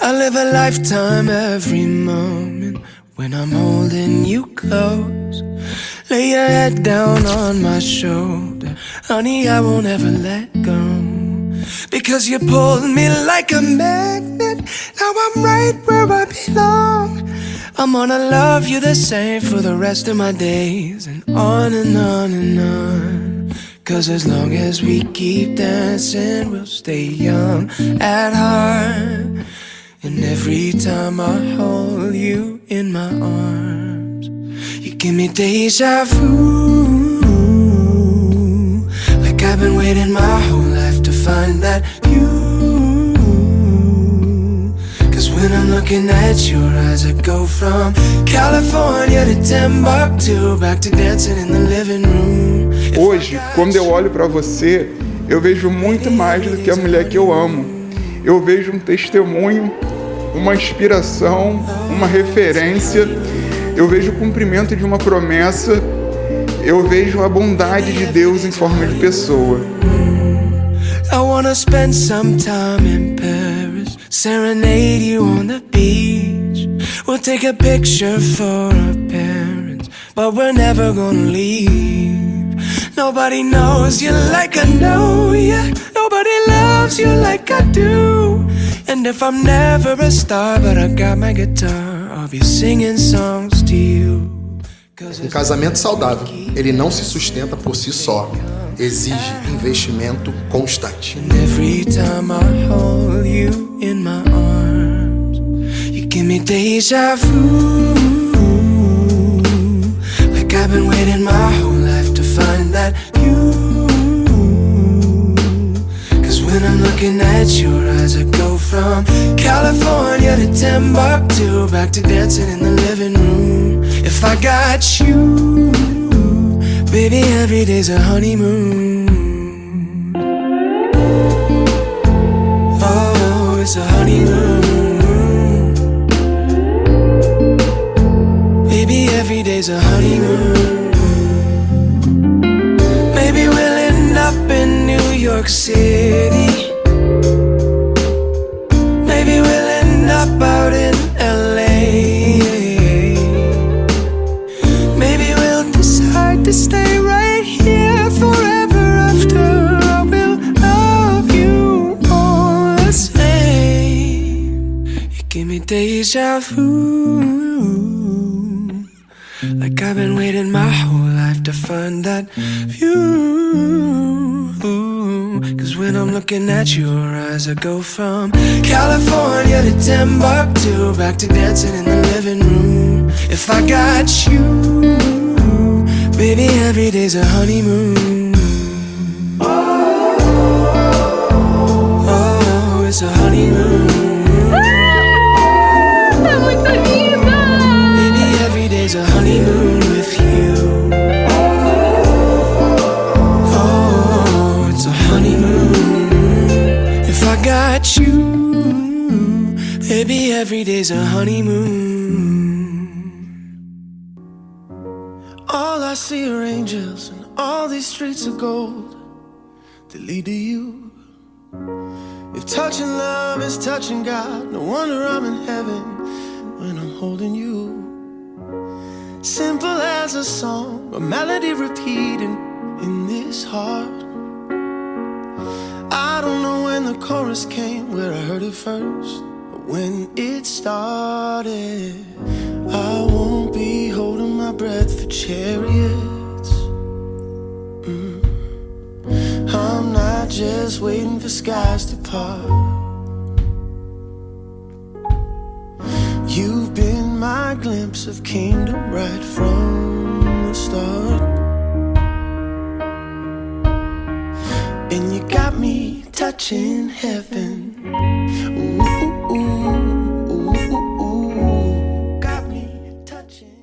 I live a lifetime every moment when I'm holding you close. Lay your head down on my shoulder, honey, I won't ever let go. Because you pulled me like a magnet, now I'm right where I belong. I'm gonna love you the same for the rest of my days, and on and on and on. Cause as long as we keep dancing, we'll stay young at heart. And every time I hold you in my arms, you give me deja vu. Like I've been waiting my whole life to find that view. Cause when I'm looking at your eyes, I go from California to Timbuktu, back to dancing in the living room. Hoje, quando eu olho pra você, eu vejo muito mais do que a mulher que eu amo. Eu vejo um testemunho, uma inspiração, uma referência. Eu vejo o cumprimento de uma promessa. Eu vejo a bondade de Deus em forma de pessoa. I wanna spend some time in Paris, serenade you on the beach. We'll take a picture for our parents, but we're never gonna leave. Nobody knows you like I know you. Nobody loves you like I do. And if I'm never a star, but I got my guitar, I'll be singing songs to you. Um casamento saudável, ele não se sustenta por si só. Exige investimento constante. And every time I hold you in my arms, you give me deja vu. Like I've been waiting my whole life to find that view. Cause when I'm looking at your eyes, I go from California to Timbuktu, back to dancing in the living room. If I got you, baby, every day's a honeymoon. Oh, it's a honeymoon. Baby, every day's a honeymoon. Maybe we'll end up in New York City. Maybe we'll end up out in LA. Maybe we'll decide to stay right here forever after. I will love you all the same. You give me deja vu. Like I've been waiting my whole life to find that view. Cause when I'm looking at your eyes, I go from California to Timbuktu, back to dancing in the living room. If I got you, baby, every day's a honeymoon. Oh, it's a honeymoon. Baby, every day's a honeymoon with you. Oh, it's a honeymoon. If I got you, baby, every day's a honeymoon. All I see are angels, and all these streets of gold that lead to you. If touching love is touching God, no wonder I'm in heaven when I'm holding you. Simple as a song, a melody repeating in this heart. I don't know when the chorus came, where I heard it first, but when it started, I won't be holding my breath for chariots. I'm not just waiting for skies to part. You've been my glimpse of kingdom right from the start. And you got me touching heaven. Ooh, ooh, ooh, ooh, ooh. Got me touching.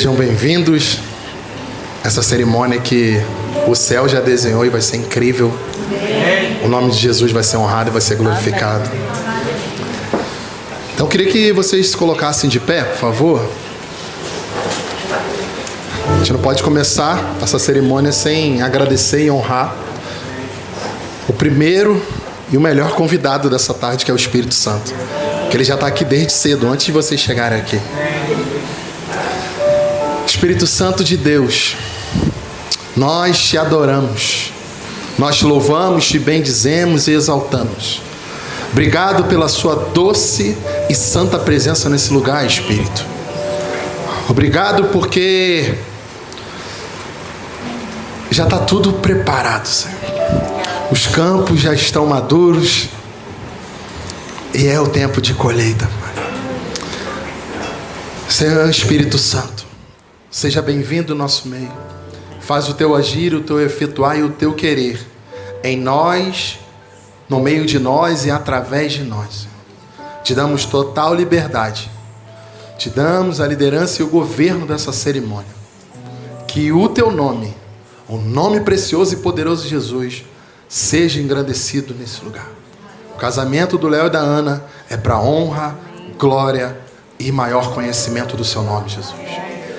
Sejam bem-vindos. Essa cerimônia que o céu já desenhou e vai ser incrível. O nome de Jesus vai ser honrado e vai ser glorificado. Então eu queria que vocês se colocassem de pé, por favor. A gente não pode começar essa cerimônia sem agradecer e honrar o primeiro e o melhor convidado dessa tarde, que é o Espírito Santo. Que ele já está aqui desde cedo, antes de vocês chegarem aqui. Espírito Santo de Deus, nós te adoramos, nós te louvamos, te bendizemos e exaltamos. Obrigado pela sua doce e santa presença nesse lugar, Espírito. Obrigado porque já está tudo preparado, Senhor. Os campos já estão maduros e é o tempo de colheita. Senhor Espírito Santo, seja bem-vindo ao nosso meio. Faz o teu agir, o teu efetuar e o teu querer em nós, no meio de nós e através de nós. Te damos total liberdade. Te damos a liderança e o governo dessa cerimônia. Que o teu nome, o nome precioso e poderoso de Jesus, seja engrandecido nesse lugar. O casamento do Léo e da Ana é para honra, glória e maior conhecimento do seu nome, Jesus.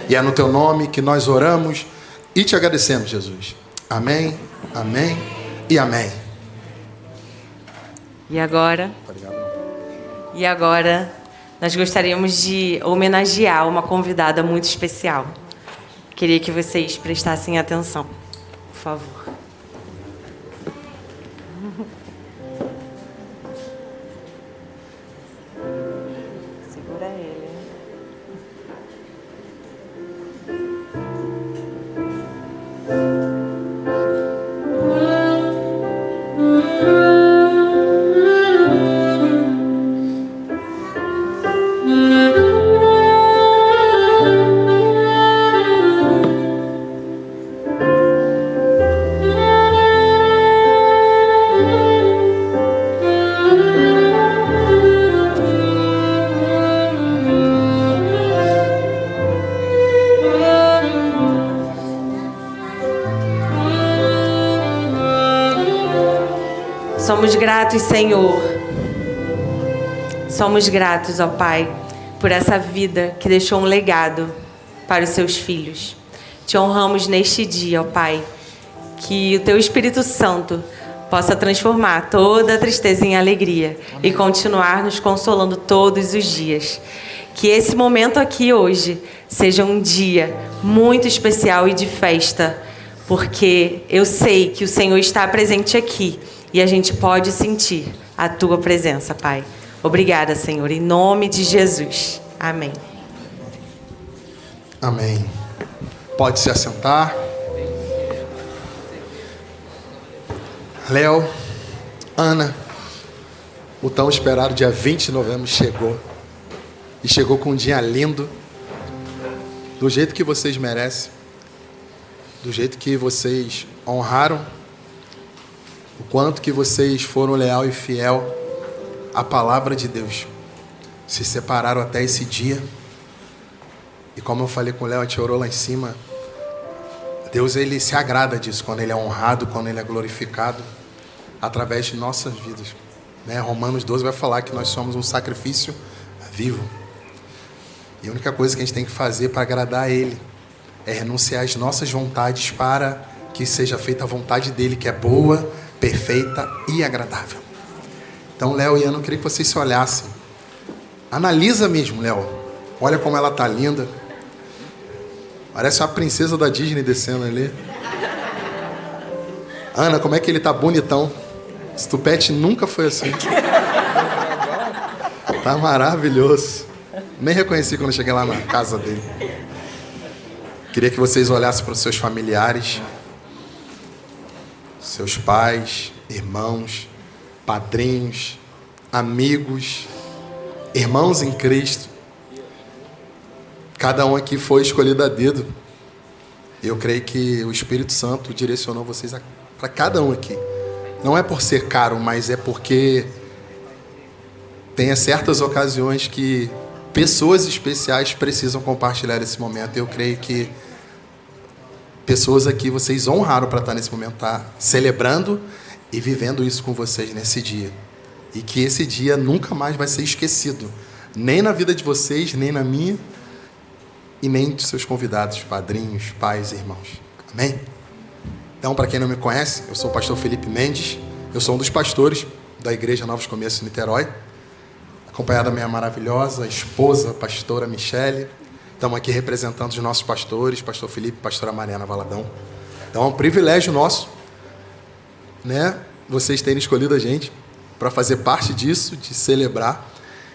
E é no teu nome que nós oramos e te agradecemos, Jesus. Amém, amém e amém. E agora nós gostaríamos de homenagear uma convidada muito especial. Queria que vocês prestassem atenção, por favor. Segura ele. Somos gratos, Senhor. Somos gratos, ó Pai, por essa vida que deixou um legado para os seus filhos. Te honramos neste dia, ó Pai, que o Teu Espírito Santo possa transformar toda a tristeza em alegria e continuar nos consolando todos os dias. Que esse momento aqui hoje seja um dia muito especial e de festa, porque eu sei que o Senhor está presente aqui. E a gente pode sentir a Tua presença, Pai. Obrigada, Senhor, em nome de Jesus. Amém. Amém. Pode se assentar. Léo, Ana, o tão esperado dia 20 de novembro chegou. E chegou com um dia lindo, do jeito que vocês merecem, do jeito que vocês honraram, o quanto que vocês foram leal e fiel à palavra de Deus. Se separaram até esse dia. E como eu falei com o Léo, a gente orou lá em cima. Deus, ele se agrada disso, quando ele é honrado, quando ele é glorificado, através de nossas vidas. Romanos 12 vai falar que nós somos um sacrifício vivo. E a única coisa que a gente tem que fazer para agradar a Ele é renunciar às nossas vontades para que seja feita a vontade dEle, que é boa, perfeita e agradável. Então, Léo e Ana, eu queria que vocês se olhassem. Analisa mesmo, Léo. Olha como ela tá linda. Parece uma princesa da Disney descendo ali. Ana, como é que ele tá bonitão. Esse tupete nunca foi assim. Tá maravilhoso. Nem reconheci quando cheguei lá na casa dele. Queria que vocês olhassem para os seus familiares, seus pais, irmãos, padrinhos, amigos, irmãos em Cristo. Cada um aqui foi escolhido a dedo. Eu creio que o Espírito Santo direcionou vocês para cada um aqui. Não é por ser caro, mas é porque tem certas ocasiões que pessoas especiais precisam compartilhar esse momento. Eu creio que pessoas aqui, vocês honraram para estar nesse momento, tá celebrando e vivendo isso com vocês nesse dia. E que esse dia nunca mais vai ser esquecido, nem na vida de vocês, nem na minha, e nem de seus convidados, padrinhos, pais e irmãos. Amém? Então, para quem não me conhece, eu sou o pastor Felipe Mendes, eu sou um dos pastores da Igreja Novos Começos em Niterói, acompanhado da minha maravilhosa esposa, pastora Michele. Estamos aqui representando os nossos pastores, pastor Felipe e pastora Mariana Valadão. Então é um privilégio nosso, né, vocês terem escolhido a gente para fazer parte disso, de celebrar.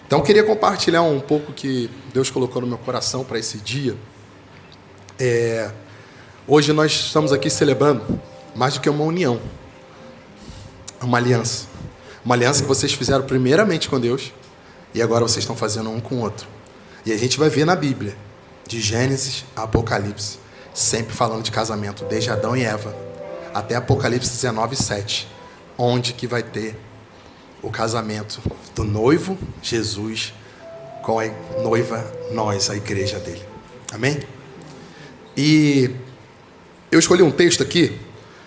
Então eu queria compartilhar um pouco que Deus colocou no meu coração para esse dia. Hoje nós estamos aqui celebrando mais do que uma união, uma aliança. Uma aliança que vocês fizeram primeiramente com Deus e agora vocês estão fazendo um com o outro. E a gente vai ver na Bíblia, de Gênesis a Apocalipse, sempre falando de casamento, desde Adão e Eva até Apocalipse 19:7, onde que vai ter o casamento do noivo, Jesus, com a noiva, nós, a igreja dele. Amém? E eu escolhi um texto aqui,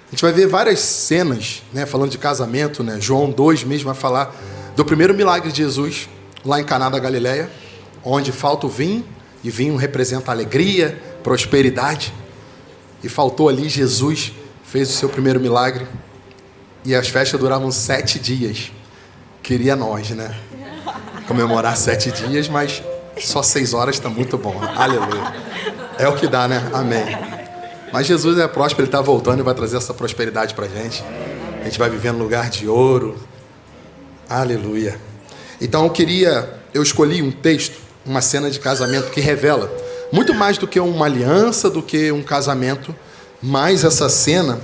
a gente vai ver várias cenas, né, falando de casamento, né? João 2 mesmo vai falar do primeiro milagre de Jesus, lá em Caná da Galileia, onde falta o vinho, e vinho representa alegria, prosperidade, e faltou ali, Jesus fez o seu primeiro milagre, e as festas duravam 7 dias, queria nós, né, comemorar 7 dias, mas só 6 horas está muito bom, aleluia, é o que dá, né, amém. Mas Jesus é próspero, Ele está voltando e vai trazer essa prosperidade para a gente vai viver no lugar de ouro, aleluia. Então eu escolhi um texto, uma cena de casamento que revela muito mais do que uma aliança, do que um casamento, mas essa cena,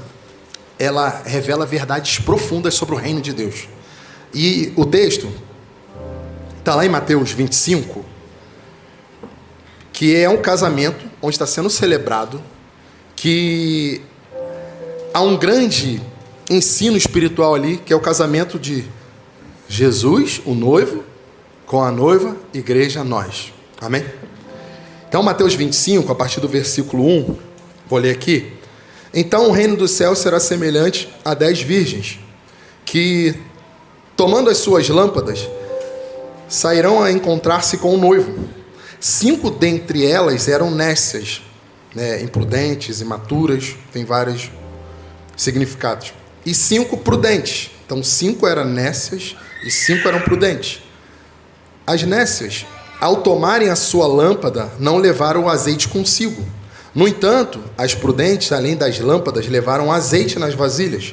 ela revela verdades profundas sobre o reino de Deus. E o texto está lá em Mateus 25, que é um casamento onde está sendo celebrado, que há um grande ensino espiritual ali, que é o casamento de Jesus, o noivo, com a noiva, igreja, nós. Amém? Então, Mateus 25, a partir do versículo 1, vou ler aqui. Então, o reino do céu será semelhante a 10 virgens, que, tomando as suas lâmpadas, sairão a encontrar-se com o noivo. 5 dentre elas eram nécias, né, imprudentes, imaturas, tem vários significados. E 5 prudentes. Então, 5 eram nécias e 5 eram prudentes. As nécias, ao tomarem a sua lâmpada, não levaram o azeite consigo. No entanto, as prudentes, além das lâmpadas, levaram azeite nas vasilhas.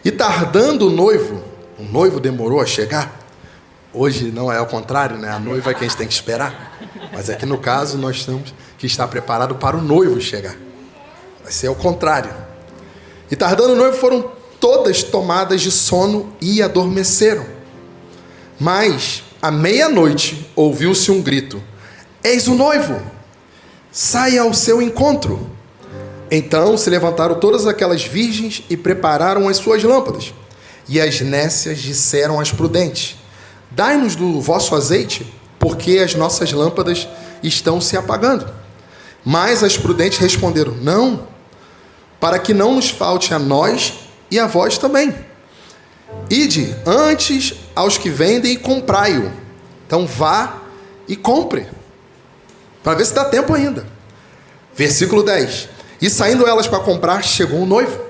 E tardando o noivo demorou a chegar. Hoje não é ao contrário, né? A noiva é quem a gente tem que esperar. Mas aqui no caso, nós temos que estar preparado para o noivo chegar. Vai ser ao contrário. E tardando o noivo, foram todas tomadas de sono e adormeceram. Mas à meia-noite ouviu-se um grito: eis o noivo, saia ao seu encontro. Então se levantaram todas aquelas virgens e prepararam as suas lâmpadas. E as nécias disseram às prudentes: dai-nos do vosso azeite, porque as nossas lâmpadas estão se apagando. Mas as prudentes responderam: não, para que não nos falte a nós e a vós também. Ide antes aos que vendem e comprai-o. Então vá e compre, para ver se dá tempo ainda. Versículo 10. E saindo elas para comprar, chegou o noivo.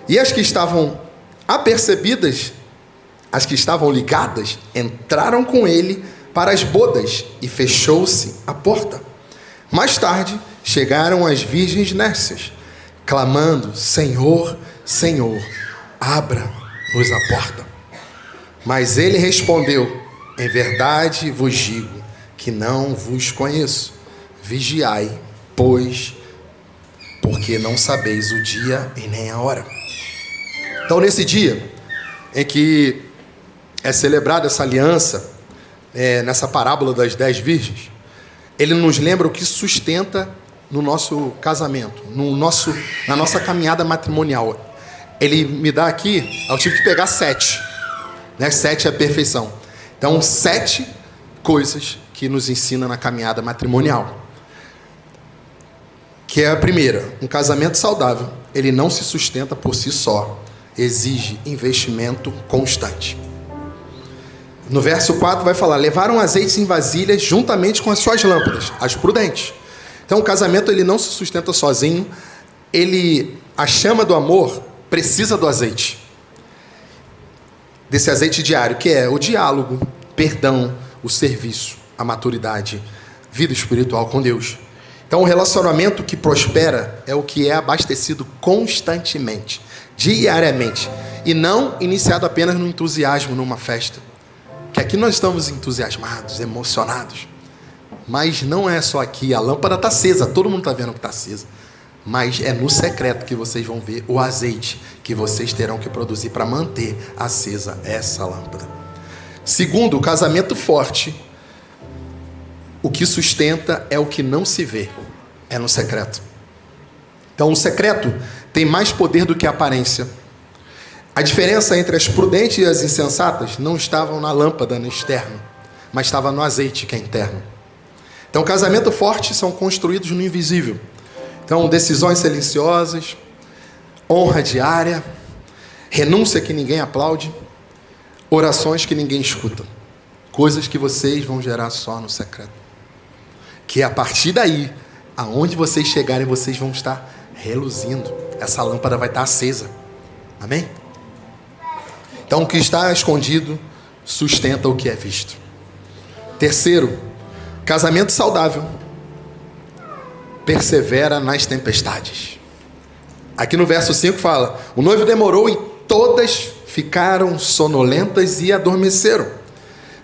E as que estavam apercebidas, as que estavam ligadas, entraram com ele para as bodas, e fechou-se a porta. Mais tarde chegaram as virgens nécias, clamando: Senhor, Senhor, abra-nos a porta. Mas ele respondeu: em verdade vos digo que não vos conheço. Vigiai, pois, porque não sabeis o dia e nem a hora. Então, nesse dia em que é celebrada essa aliança, nessa parábola das 10 virgens, ele nos lembra o que sustenta no nosso casamento, na nossa caminhada matrimonial. Ele me dá aqui, eu tive que pegar 7, né? 7 é a perfeição. Então 7 coisas que nos ensina na caminhada matrimonial. Que é a primeira, um casamento saudável, ele não se sustenta por si só, exige investimento constante. No verso 4 vai falar, levaram azeites em vasilhas juntamente com as suas lâmpadas, as prudentes. Então o casamento ele não se sustenta sozinho, a chama do amor precisa do azeite. Desse azeite diário, que é o diálogo, perdão, o serviço, a maturidade, vida espiritual com Deus. Então o relacionamento que prospera é o que é abastecido constantemente, diariamente, e não iniciado apenas no entusiasmo numa festa. Que aqui nós estamos entusiasmados, emocionados, mas não é só aqui, a lâmpada está acesa, todo mundo está vendo que está acesa, mas é no secreto que vocês vão ver o azeite que vocês terão que produzir para manter acesa essa lâmpada. Segundo, o casamento forte, o que sustenta é o que não se vê, é no secreto. Então o secreto tem mais poder do que a aparência. A diferença entre as prudentes e as insensatas não estavam na lâmpada, no externo, mas estava no azeite, que é interno. Então, casamento forte são construídos no invisível. Então, decisões silenciosas, honra diária, renúncia que ninguém aplaude, orações que ninguém escuta. Coisas que vocês vão gerar só no secreto. Que a partir daí, aonde vocês chegarem, vocês vão estar reluzindo. Essa lâmpada vai estar acesa. Amém? Então, o que está escondido sustenta o que é visto. Terceiro, casamento saudável persevera nas tempestades. Aqui no verso 5 fala, o noivo demorou e todas ficaram sonolentas e adormeceram.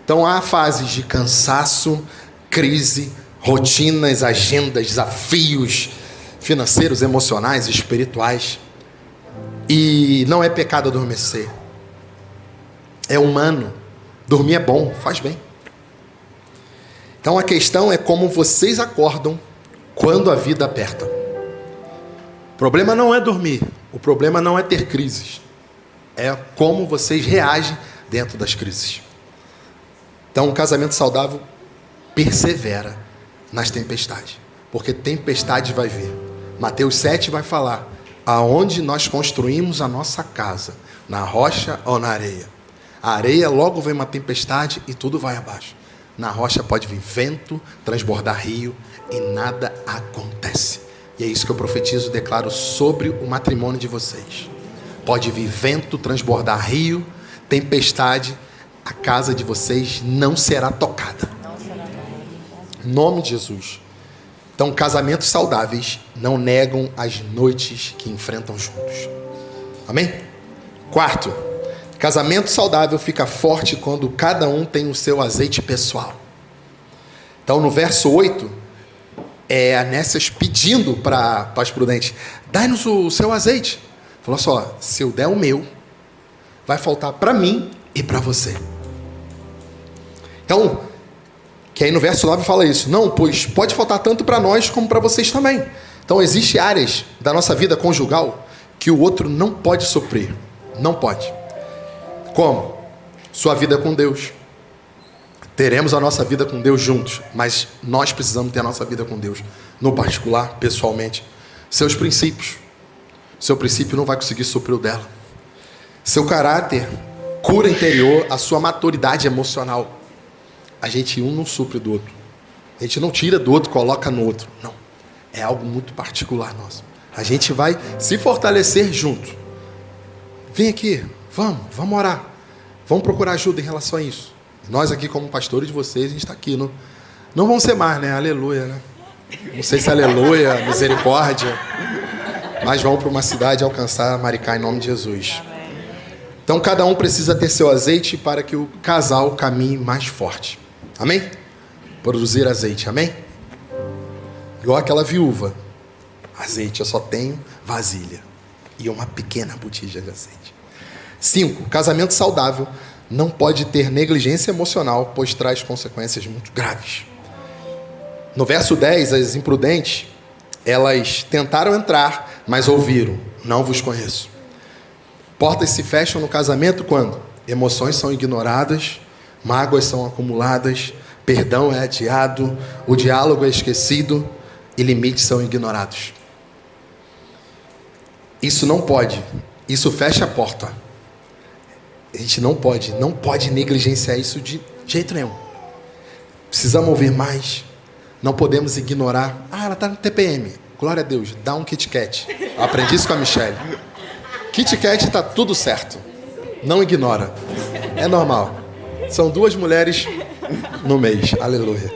Então, há fases de cansaço, crise, rotinas, agendas, desafios financeiros, emocionais, espirituais. E não é pecado adormecer. É humano. Dormir é bom, faz bem. Então a questão é como vocês acordam quando a vida aperta. O problema não é dormir. O problema não é ter crises. É como vocês reagem dentro das crises. Então um casamento saudável persevera nas tempestades. Porque tempestade vai vir. Mateus 7 vai falar. Aonde nós construímos a nossa casa? Na rocha ou na areia? A areia logo vem uma tempestade e tudo vai abaixo. Na rocha pode vir vento, transbordar rio e nada acontece. E é isso que eu profetizo e declaro sobre o matrimônio de vocês. Pode vir vento, transbordar rio, tempestade, a casa de vocês não será tocada. Em nome de Jesus. Então, casamentos saudáveis não negam as noites que enfrentam juntos. Amém? Quarto, casamento saudável fica forte quando cada um tem o seu azeite pessoal. Então, no verso 8, é Anécias pedindo para as prudentes, dai-nos o seu azeite. Falou só, se eu der o meu, vai faltar para mim e para você. Então, que aí no verso 9 fala isso. Não, pois pode faltar tanto para nós como para vocês também. Então, existem áreas da nossa vida conjugal que o outro não pode suprir. Não pode. Como? Sua vida com Deus. Teremos a nossa vida com Deus juntos, mas nós precisamos ter a nossa vida com Deus, no particular, pessoalmente. Seus princípios. Seu princípio não vai conseguir suprir o dela. Seu caráter, cura interior, a sua maturidade emocional. A gente não supre do outro. A gente não tira do outro, coloca no outro. Não. É algo muito particular nosso. A gente vai se fortalecer junto. Vem aqui, vamos orar. Vamos procurar ajuda em relação a isso. Nós aqui como pastores de vocês, a gente está aqui. Não vão ser mais, né? Aleluia, né? Não sei se aleluia, misericórdia. Mas vamos para uma cidade alcançar Maricá em nome de Jesus. Então cada um precisa ter seu azeite para que o casal caminhe mais forte. Amém? Produzir azeite, amém? Igual aquela viúva. Azeite, eu só tenho vasilha. E uma pequena botija de azeite. 5. Casamento saudável não pode ter negligência emocional, pois traz consequências muito graves. No verso 10, as imprudentes, elas tentaram entrar, mas ouviram, não vos conheço. Portas se fecham no casamento quando emoções são ignoradas, mágoas são acumuladas, perdão é adiado, o diálogo é esquecido e limites são ignorados. Isso não pode, isso fecha a porta. A gente não pode negligenciar isso de jeito nenhum. Precisamos ouvir mais, não podemos ignorar. Ela está no TPM, glória a Deus, dá um Kit Kat. Eu aprendi isso com a Michelle. Kit Kat está tudo certo, não ignora, é normal. São 2 mulheres no mês, aleluia.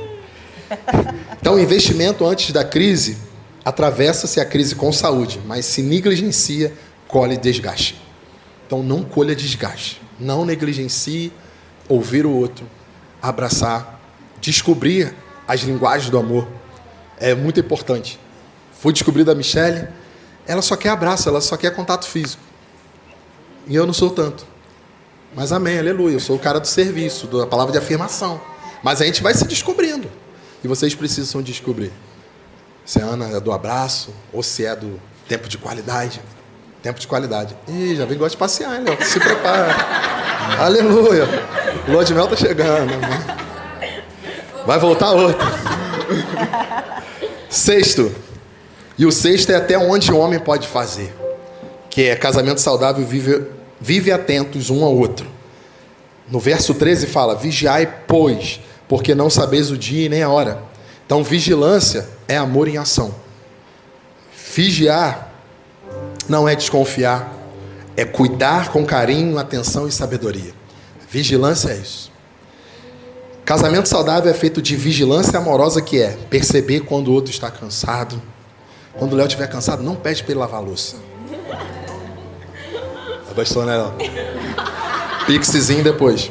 Então, o investimento antes da crise, atravessa-se a crise com saúde, mas se negligencia, colhe desgaste. Então, não colha desgaste, não negligencie ouvir o outro, abraçar, descobrir as linguagens do amor. É muito importante. Fui descobrir da Michelle, ela só quer abraço, ela só quer contato físico. E eu não sou tanto. Mas amém, aleluia, eu sou o cara do serviço, da palavra de afirmação. Mas a gente vai se descobrindo. E vocês precisam descobrir. Se a Ana é do abraço, ou se é do tempo de qualidade. Tempo de qualidade. Ih, já vem gosto de passear, hein, Léo? Se prepara. Aleluia. Lua de mel tá chegando. Vai voltar outro. 6º. E o 6º é até onde o homem pode fazer. Que é casamento saudável, vive atentos um ao outro. No verso 13 fala, vigiai, pois, porque não sabeis o dia e nem a hora. Então, vigilância é amor em ação. Vigiar não é desconfiar, é cuidar com carinho, atenção e sabedoria. Vigilância é isso. Casamento saudável é feito de vigilância amorosa, que é perceber quando o outro está cansado. Quando o Léo estiver cansado, não pede para ele lavar a louça. Gostou, né, Léo? Pixizinho depois.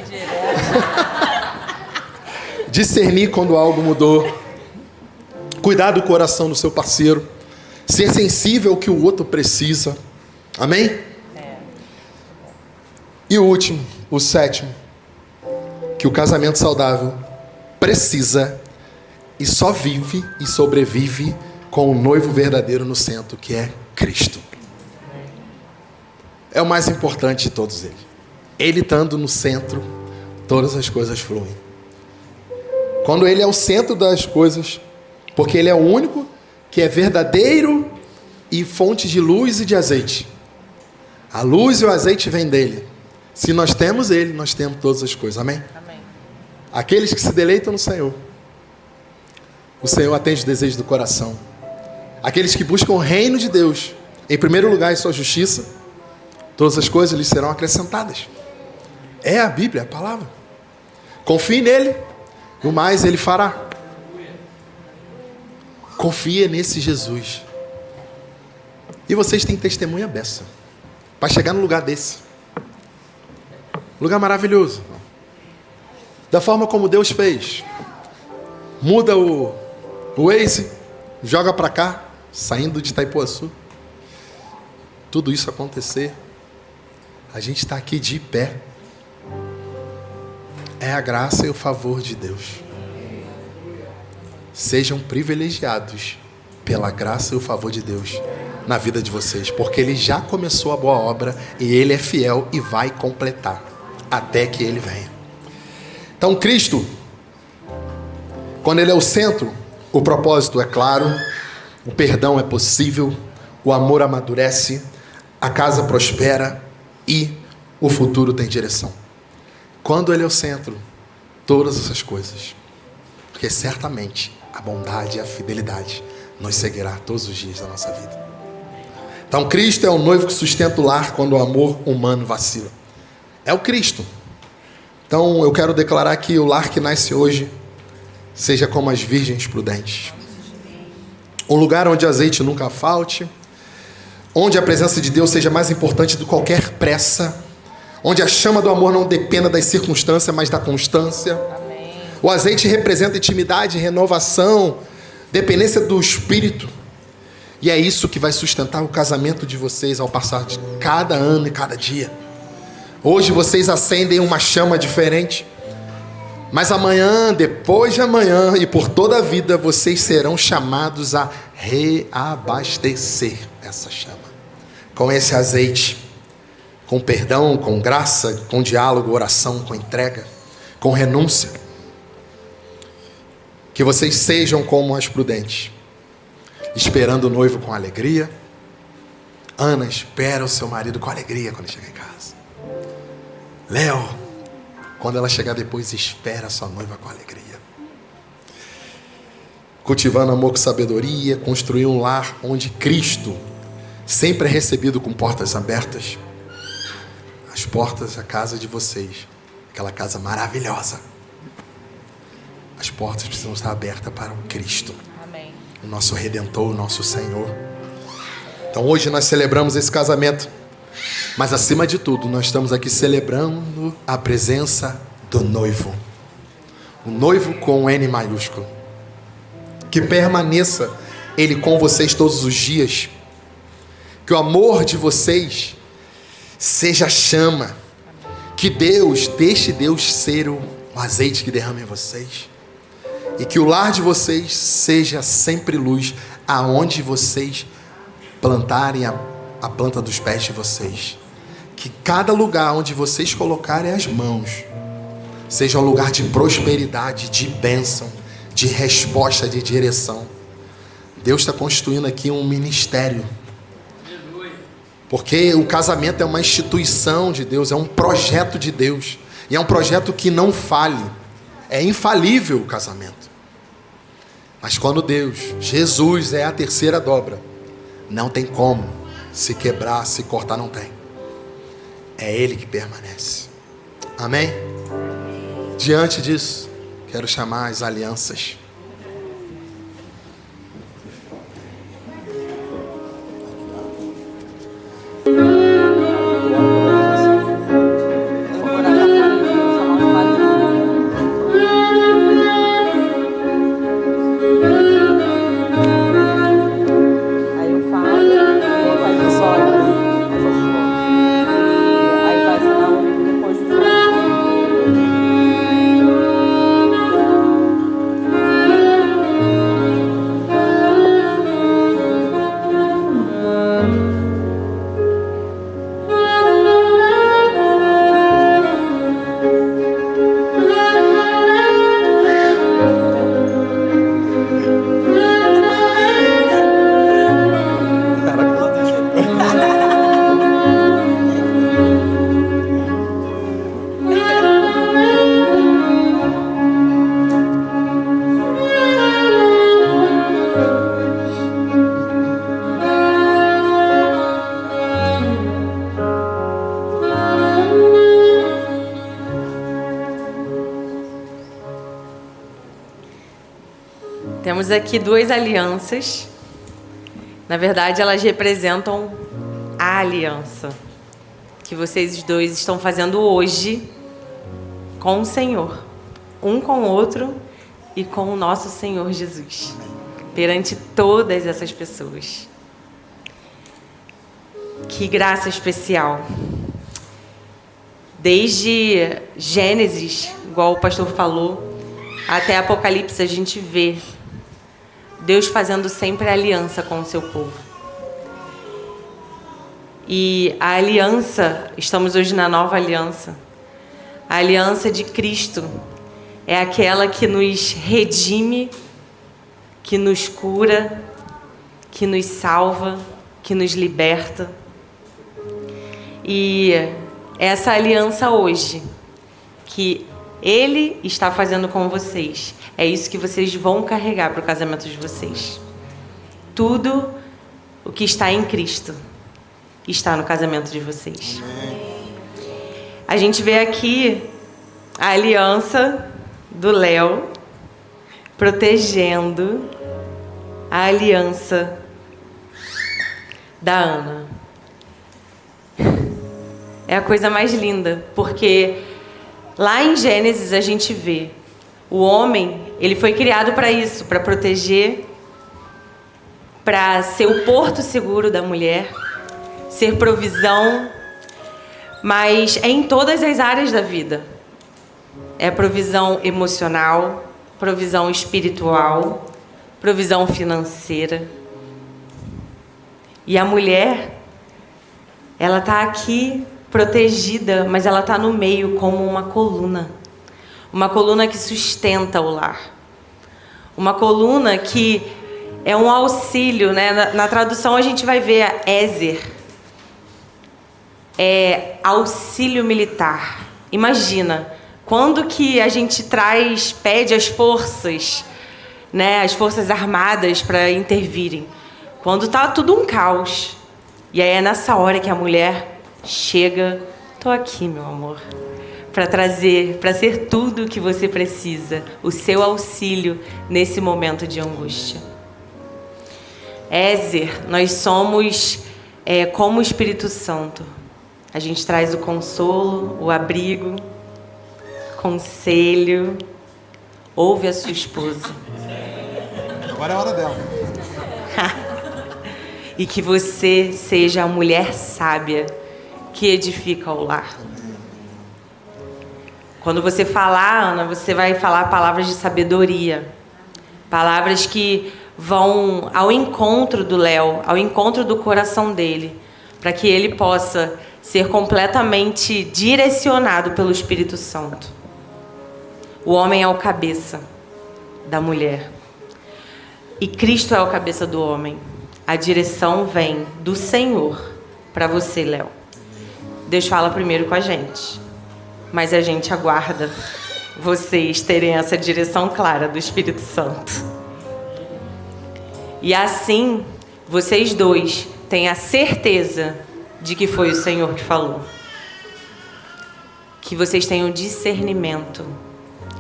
Discernir quando algo mudou. Cuidar do coração do seu parceiro. Ser sensível ao que o outro precisa. Amém? E o último, o 7º, que o casamento saudável precisa e só vive e sobrevive com o noivo verdadeiro no centro, que é Cristo. É o mais importante de todos eles. Ele estando no centro, todas as coisas fluem. Quando ele é o centro das coisas, porque ele é o único que é verdadeiro e fonte de luz e de azeite. A luz e o azeite vêm dele. Se nós temos ele, nós temos todas as coisas. Amém? Amém. Aqueles que se deleitam no Senhor, o Senhor atende o desejo do coração. Aqueles que buscam o reino de Deus, em primeiro lugar, em sua justiça, todas as coisas lhes serão acrescentadas. É a Bíblia, a palavra. Confie nele, e o mais ele fará. Confia nesse Jesus. E vocês têm testemunha beça para chegar no lugar desse. Lugar maravilhoso. Da forma como Deus fez. Muda o Waze, joga para cá, saindo de Itaipuaçu. Tudo isso acontecer. A gente está aqui de pé. É a graça e o favor de Deus. Sejam privilegiados pela graça e o favor de Deus na vida de vocês, porque Ele já começou a boa obra e Ele é fiel e vai completar até que Ele venha. Então, Cristo, quando Ele é o centro, o propósito é claro, o perdão é possível, o amor amadurece, a casa prospera e o futuro tem direção. Quando Ele é o centro, todas essas coisas, porque certamente a bondade e a fidelidade nos seguirá todos os dias da nossa vida. Então, Cristo é o noivo que sustenta o lar quando o amor humano vacila. É o Cristo. Então, eu quero declarar que o lar que nasce hoje seja como as virgens prudentes. Um lugar onde azeite nunca falte, onde a presença de Deus seja mais importante do que qualquer pressa, onde a chama do amor não dependa das circunstâncias, mas da constância. Amém. O azeite representa intimidade, renovação, dependência do Espírito. E é isso que vai sustentar o casamento de vocês ao passar de cada ano e cada dia. Hoje vocês acendem uma chama diferente, mas amanhã, depois de amanhã e por toda a vida, vocês serão chamados a reabastecer essa chama com esse azeite, com perdão, com graça, com diálogo, oração, com entrega, com renúncia. Que vocês sejam como as prudentes, esperando o noivo com alegria. Ana espera o seu marido com alegria quando chega em casa. Léo, quando ela chegar depois, espera a sua noiva com alegria. Cultivando amor com sabedoria, construir um lar onde Cristo sempre é recebido com portas abertas. As portas da casa de vocês, aquela casa maravilhosa. As portas precisam estar abertas para o Cristo. Amém. O nosso Redentor, o nosso Senhor. Então hoje nós celebramos esse casamento. Mas acima de tudo, nós estamos aqui celebrando a presença do noivo. O noivo com N maiúsculo. Que permaneça ele com vocês todos os dias. Que o amor de vocês seja chama. Que deixe Deus ser o azeite que derrama em vocês. E que o lar de vocês seja sempre luz, aonde vocês plantarem a planta dos pés de vocês. Que cada lugar onde vocês colocarem as mãos seja um lugar de prosperidade, de bênção, de resposta, de direção. Deus está construindo aqui um ministério. Porque o casamento é uma instituição de Deus, é um projeto de Deus. E é um projeto que não falhe. É infalível o casamento. Mas quando Deus, Jesus é a terceira dobra, não tem como se quebrar, se cortar, não tem. É Ele que permanece. Amém? Diante disso, quero chamar as alianças. Temos aqui duas alianças. Na verdade, elas representam a aliança que vocês dois estão fazendo hoje com o Senhor, um com o outro e com o nosso Senhor Jesus, perante todas essas pessoas. Que graça especial. Desde Gênesis, igual o pastor falou, até Apocalipse, a gente vê Deus fazendo sempre aliança com o seu povo. E a aliança, estamos hoje na nova aliança. A aliança de Cristo é aquela que nos redime, que nos cura, que nos salva, que nos liberta. E essa aliança hoje, que Ele está fazendo com vocês, é isso que vocês vão carregar para o casamento de vocês. Tudo o que está em Cristo está no casamento de vocês. A gente vê aqui a aliança do Léo protegendo a aliança da Ana. É a coisa mais linda, porque lá em Gênesis a gente vê o homem, ele foi criado para isso, para proteger, para ser o porto seguro da mulher, ser provisão, mas é em todas as áreas da vida. É provisão emocional, provisão espiritual, provisão financeira. E a mulher, ela está aqui protegida, mas ela está no meio como uma coluna que sustenta o lar. Uma coluna que é um auxílio, né? Na tradução a gente vai ver a Ezer. É auxílio militar. Imagina, quando que a gente pede as forças, né? As forças armadas para intervirem. Quando tá tudo um caos. E aí é nessa hora que a mulher chega, tô aqui, meu amor, para ser tudo o que você precisa, o seu auxílio nesse momento de angústia. Ezer, nós somos como o Espírito Santo. A gente traz o consolo, o abrigo, conselho. Ouve a sua esposa. Agora é a hora dela. E que você seja a mulher sábia que edifica o lar. Quando você falar, Ana, você vai falar palavras de sabedoria. Palavras que vão ao encontro do Léo, ao encontro do coração dele, para que ele possa ser completamente direcionado pelo Espírito Santo. O homem é o cabeça da mulher. E Cristo é o cabeça do homem. A direção vem do Senhor para você, Léo. Deus fala primeiro com a gente, mas a gente aguarda vocês terem essa direção clara do Espírito Santo. E assim, vocês dois têm a certeza de que foi o Senhor que falou. Que vocês tenham discernimento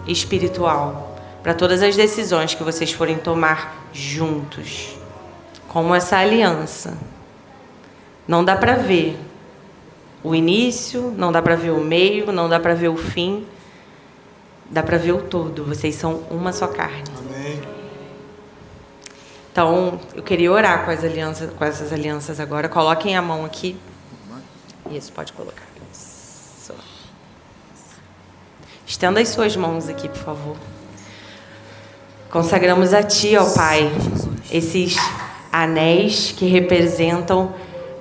espiritual para todas as decisões que vocês forem tomar juntos. Como essa aliança. Não dá para ver o início, não dá para ver o meio, não dá para ver o fim. Dá para ver o todo. Vocês são uma só carne. Amém. Então, eu queria orar com essas alianças agora. Coloquem a mão aqui. Isso, pode colocar. Isso. Estenda as suas mãos aqui, por favor. Consagramos a Ti, ó Pai, esses anéis que representam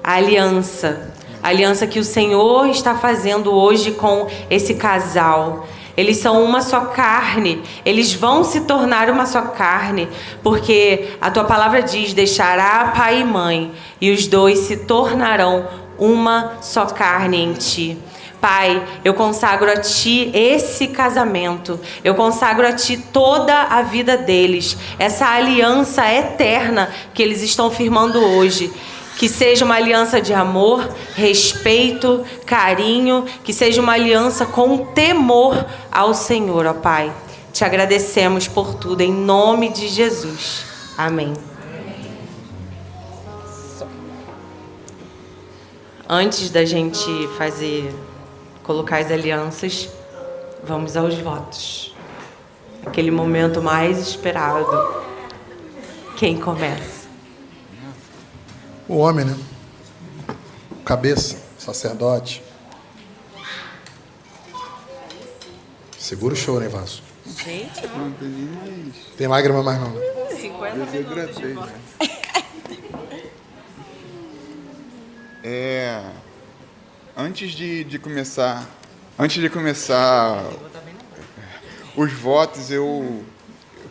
a aliança. A aliança que o Senhor está fazendo hoje com esse casal. Eles são uma só carne. Eles vão se tornar uma só carne. Porque a Tua palavra diz, deixará pai e mãe. E os dois se tornarão uma só carne em Ti. Pai, eu consagro a Ti esse casamento. Eu consagro a Ti toda a vida deles. Essa aliança eterna que eles estão firmando hoje. Que seja uma aliança de amor, respeito, carinho. Que seja uma aliança com temor ao Senhor, ó Pai. Te agradecemos por tudo, em nome de Jesus. Amém. Antes da gente colocar as alianças, vamos aos votos. Aquele momento mais esperado. Quem começa? O homem, né? O cabeça, sacerdote. Segura o choro, hein, Vaso? Gente, Não tem nem mais. Tem lágrima mais não. 50 Eu minutos. hidratei, né? Antes de começar os votos, eu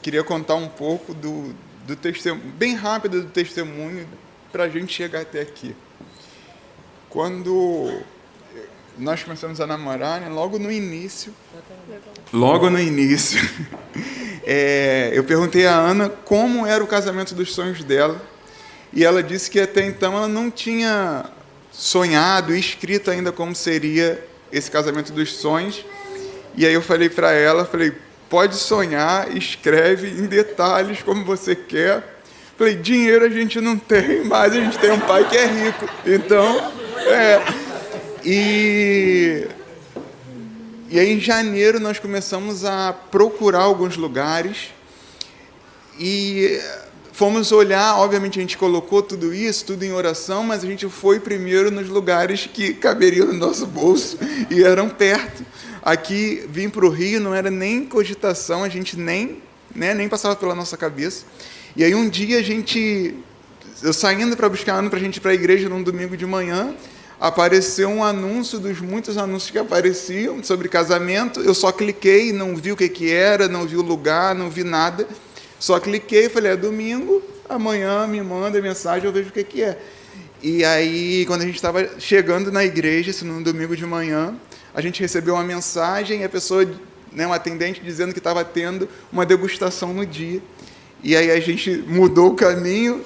queria contar um pouco do testemunho, bem rápido do testemunho, para a gente chegar até aqui. Quando nós começamos a namorar, né, logo no início, eu perguntei à Ana como era o casamento dos sonhos dela, e ela disse que até então ela não tinha sonhado e escrito ainda como seria esse casamento dos sonhos. E aí eu falei para ela, pode sonhar, escreve em detalhes como você quer. Falei, dinheiro a gente não tem, mas a gente tem um pai que é rico. Então, E aí em janeiro nós começamos a procurar alguns lugares e fomos olhar, obviamente a gente colocou tudo isso, tudo em oração, mas a gente foi primeiro nos lugares que caberiam no nosso bolso e eram perto. Aqui, vir para o Rio não era nem cogitação, a gente nem passava pela nossa cabeça. E aí um dia eu saindo para buscar a Ana para a gente ir para a igreja num domingo de manhã, apareceu um anúncio dos muitos anúncios que apareciam sobre casamento. Eu só cliquei, não vi o que era, não vi o lugar, não vi nada. Só cliquei e falei, é domingo, amanhã me manda mensagem, eu vejo o que é. E aí, quando a gente estava chegando na igreja, isso no domingo de manhã, a gente recebeu uma mensagem e a pessoa, né, um atendente, dizendo que estava tendo uma degustação no dia. E aí a gente mudou o caminho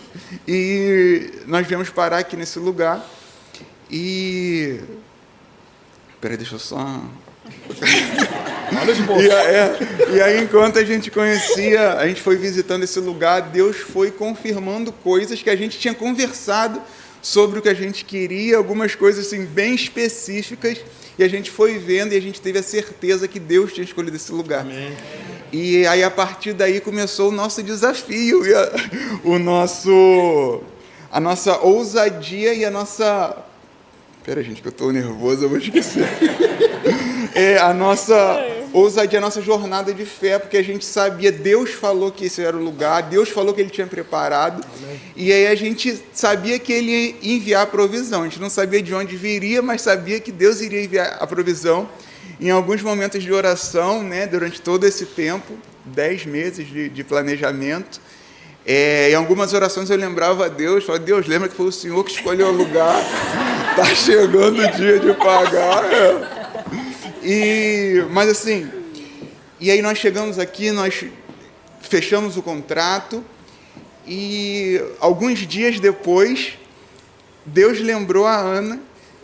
e nós viemos parar aqui nesse lugar. E... Peraí, deixa eu só... E aí, enquanto a gente conhecia, a gente foi visitando esse lugar, Deus foi confirmando coisas que a gente tinha conversado sobre o que a gente queria, algumas coisas assim, bem específicas, e a gente foi vendo e a gente teve a certeza que Deus tinha escolhido esse lugar. Amém. E aí, a partir daí, começou o nosso desafio, e a nossa ousadia e a nossa... Pera, gente, que eu estou nervoso, eu vou esquecer. A nossa ousadia, a nossa jornada de fé, porque a gente sabia, Deus falou que esse era o lugar, Deus falou que Ele tinha preparado, amém. E aí a gente sabia que Ele ia enviar a provisão. A gente não sabia de onde viria, mas sabia que Deus iria enviar a provisão. Em alguns momentos de oração, né, durante todo esse tempo, 10 meses de planejamento, em algumas orações eu lembrava a Deus, falava, Deus, lembra que foi o Senhor que escolheu o lugar, tá chegando o dia de pagar. Mas assim, e aí nós chegamos aqui, nós fechamos o contrato e alguns dias depois, Deus lembrou a Ana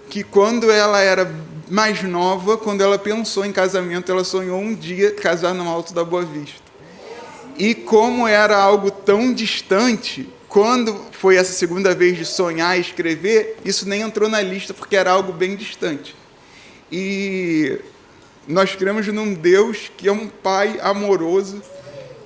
que quando ela era mais nova, quando ela pensou em casamento, ela sonhou um dia casar no Alto da Boa Vista. E como era algo tão distante, quando foi essa segunda vez de sonhar e escrever, isso nem entrou na lista, porque era algo bem distante. E nós cremos num Deus que é um Pai amoroso,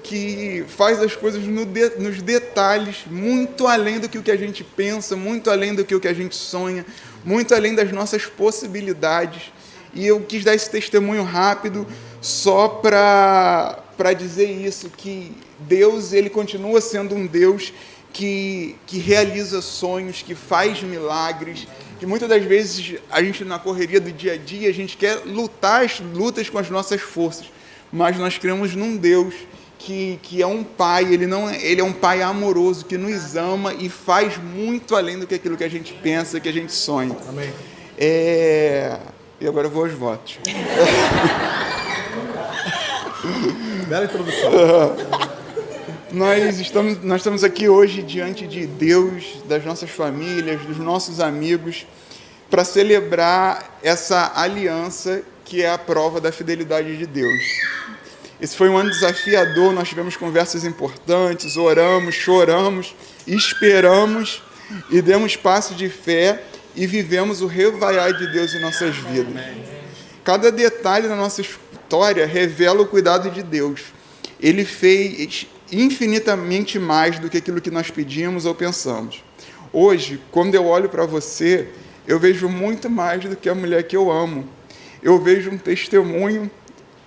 que faz as coisas nos detalhes, muito além do que a gente pensa, muito além do que a gente sonha, muito além das nossas possibilidades. E eu quis dar esse testemunho rápido só para dizer isso, que Deus, Ele continua sendo um Deus que realiza sonhos, que faz milagres, que muitas das vezes a gente, na correria do dia a dia, a gente quer lutar as lutas com as nossas forças, mas nós cremos num Deus que é um Pai, Ele é um Pai amoroso, que nos ama e faz muito além do que aquilo que a gente pensa, que a gente sonha. Amém. E agora eu vou aos votos. Bela introdução. Nós estamos aqui hoje diante de Deus, das nossas famílias, dos nossos amigos, para celebrar essa aliança que é a prova da fidelidade de Deus. Esse foi um ano desafiador, nós tivemos conversas importantes, oramos, choramos, esperamos e demos passo de fé e vivemos o revaiar de Deus em nossas vidas. Cada detalhe da nossa história revela o cuidado de Deus. Ele fez infinitamente mais do que aquilo que nós pedimos ou pensamos. Hoje, quando eu olho para você, eu vejo muito mais do que a mulher que eu amo. Eu vejo um testemunho,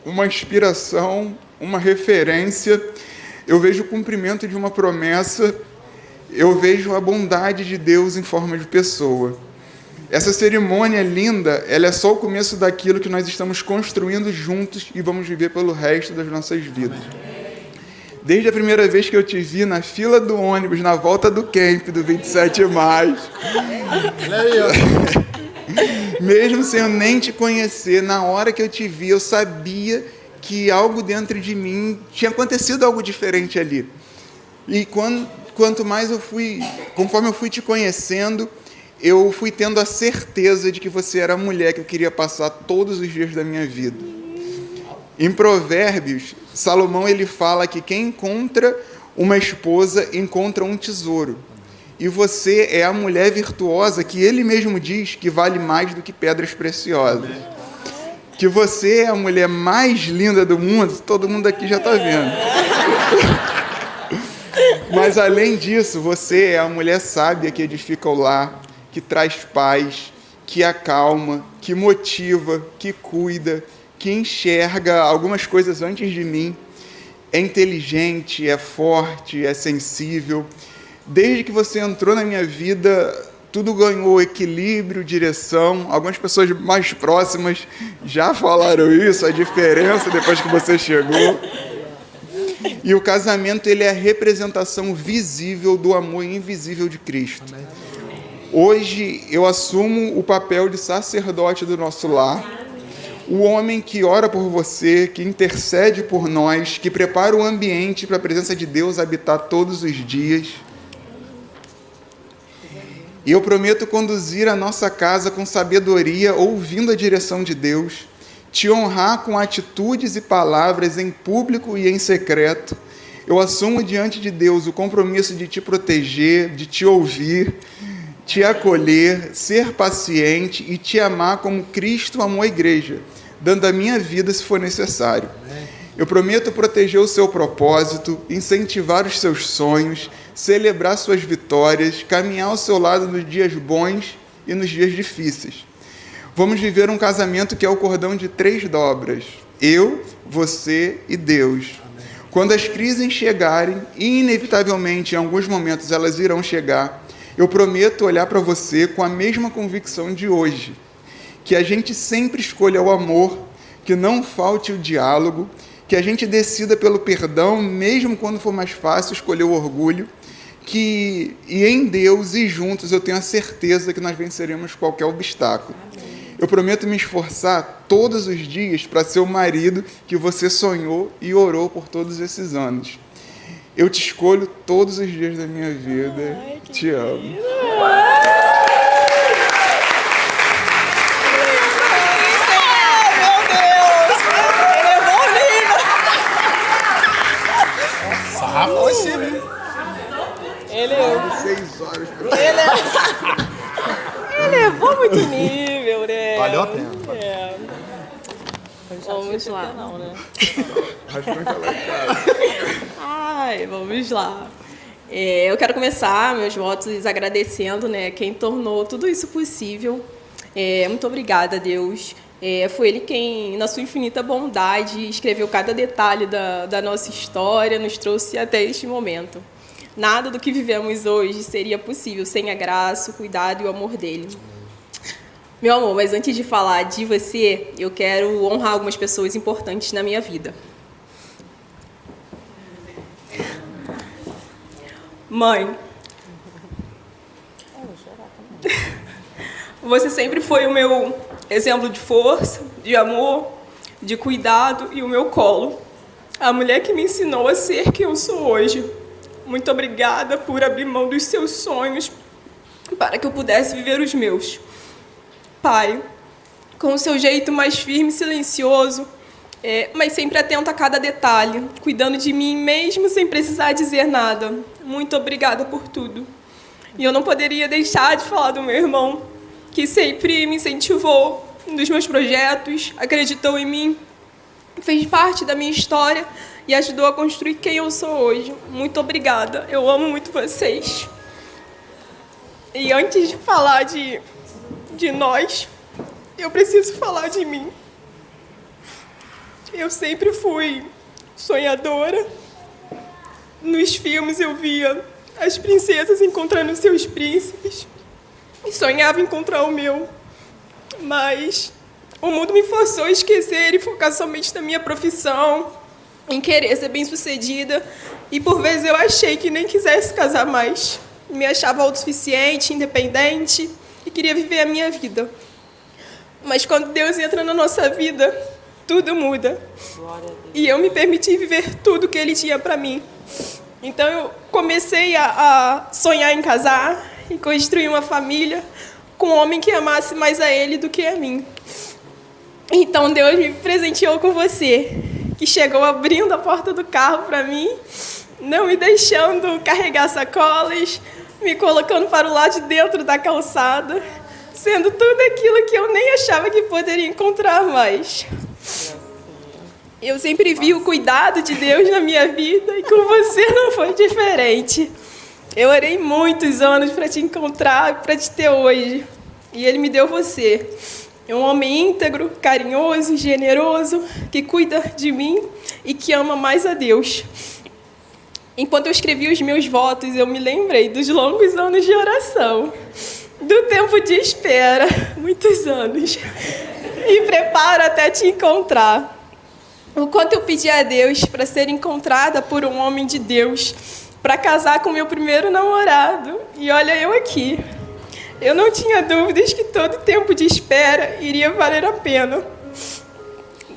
uma inspiração, uma referência, eu vejo o cumprimento de uma promessa, eu vejo a bondade de Deus em forma de pessoa. Essa cerimônia linda, ela é só o começo daquilo que nós estamos construindo juntos e vamos viver pelo resto das nossas vidas. Desde a primeira vez que eu te vi na fila do ônibus, na volta do camp do 27 de maio, mesmo sem eu nem te conhecer, na hora que eu te vi, eu sabia que algo dentro de mim, tinha acontecido algo diferente ali. E quanto mais conforme eu fui te conhecendo, eu fui tendo a certeza de que você era a mulher que eu queria passar todos os dias da minha vida. Em Provérbios, Salomão ele fala que quem encontra uma esposa encontra um tesouro. E você é a mulher virtuosa que ele mesmo diz que vale mais do que pedras preciosas. Que você é a mulher mais linda do mundo, todo mundo aqui já está vendo. Mas além disso, você é a mulher sábia que edifica o lar, que traz paz, que acalma, que motiva, que cuida, que enxerga algumas coisas antes de mim, é inteligente, é forte, é sensível. Desde que você entrou na minha vida, tudo ganhou equilíbrio, direção. Algumas pessoas mais próximas já falaram isso, a diferença depois que você chegou. E o casamento, ele é a representação visível do amor invisível de Cristo. Hoje eu assumo o papel de sacerdote do nosso lar, o homem que ora por você, que intercede por nós, que prepara o ambiente para a presença de Deus habitar todos os dias. E eu prometo conduzir a nossa casa com sabedoria, ouvindo a direção de Deus, te honrar com atitudes e palavras em público e em secreto. Eu assumo diante de Deus o compromisso de te proteger, de te ouvir, te acolher, ser paciente e te amar como Cristo amou a igreja, dando a minha vida se for necessário. Eu prometo proteger o seu propósito, incentivar os seus sonhos, celebrar suas vitórias, caminhar ao seu lado nos dias bons e nos dias difíceis. Vamos viver um casamento que é o cordão de 3 dobras. Eu, você e Deus. Quando as crises chegarem, e inevitavelmente em alguns momentos elas irão chegar, eu prometo olhar para você com a mesma convicção de hoje, que a gente sempre escolha o amor, que não falte o diálogo, que a gente decida pelo perdão, mesmo quando for mais fácil escolher o orgulho, e em Deus e juntos eu tenho a certeza que nós venceremos qualquer obstáculo. Eu prometo me esforçar todos os dias para ser o marido que você sonhou e orou por todos esses anos. Eu te escolho todos os dias da minha vida. Ai, te amo. Ele 6 horas. Ele levou muito nível, né? Valeu a pena. É. Vamos lá. Não, né? Ai, vamos lá. Eu quero começar meus votos agradecendo, né, quem tornou tudo isso possível. Muito obrigada, Deus. Foi Ele quem, na sua infinita bondade, escreveu cada detalhe da nossa história, nos trouxe até este momento. Nada do que vivemos hoje seria possível sem a graça, o cuidado e o amor dele. Meu amor, mas antes de falar de você, eu quero honrar algumas pessoas importantes na minha vida. Mãe, você sempre foi o meu exemplo de força, de amor, de cuidado e o meu colo. A mulher que me ensinou a ser quem eu sou hoje. Muito obrigada por abrir mão dos seus sonhos para que eu pudesse viver os meus. Pai, com o seu jeito mais firme e silencioso, mas sempre atento a cada detalhe, cuidando de mim mesmo sem precisar dizer nada. Muito obrigada por tudo. E eu não poderia deixar de falar do meu irmão, que sempre me incentivou nos meus projetos, acreditou em mim, fez parte da minha história e ajudou a construir quem eu sou hoje. Muito obrigada. Eu amo muito vocês. E antes de falar de nós, eu preciso falar de mim. Eu sempre fui sonhadora. Nos filmes eu via as princesas encontrando seus príncipes e sonhava encontrar o meu. Mas o mundo me forçou a esquecer e focar somente na minha profissão, em querer ser bem-sucedida, e por vezes eu achei que nem quisesse casar mais. Me achava autossuficiente, independente e queria viver a minha vida. Mas quando Deus entra na nossa vida, tudo muda. E eu me permiti viver tudo que Ele tinha para mim. Então eu comecei a sonhar em casar e construir uma família com um homem que amasse mais a Ele do que a mim. Então Deus me presenteou com você, que chegou abrindo a porta do carro para mim, não me deixando carregar sacolas, me colocando para o lado de dentro da calçada, sendo tudo aquilo que eu nem achava que poderia encontrar mais. Eu sempre vi o cuidado de Deus na minha vida e com você não foi diferente. Eu orei muitos anos para te encontrar, para te ter hoje, e Ele me deu você. É um homem íntegro, carinhoso, generoso, que cuida de mim e que ama mais a Deus. Enquanto eu escrevi os meus votos, eu me lembrei dos longos anos de oração, do tempo de espera, muitos anos, e preparo até te encontrar. o quanto eu pedi a Deus para ser encontrada por um homem de Deus, para casar com meu primeiro namorado. E olha eu aqui. Eu não tinha dúvidas que todo tempo de espera iria valer a pena.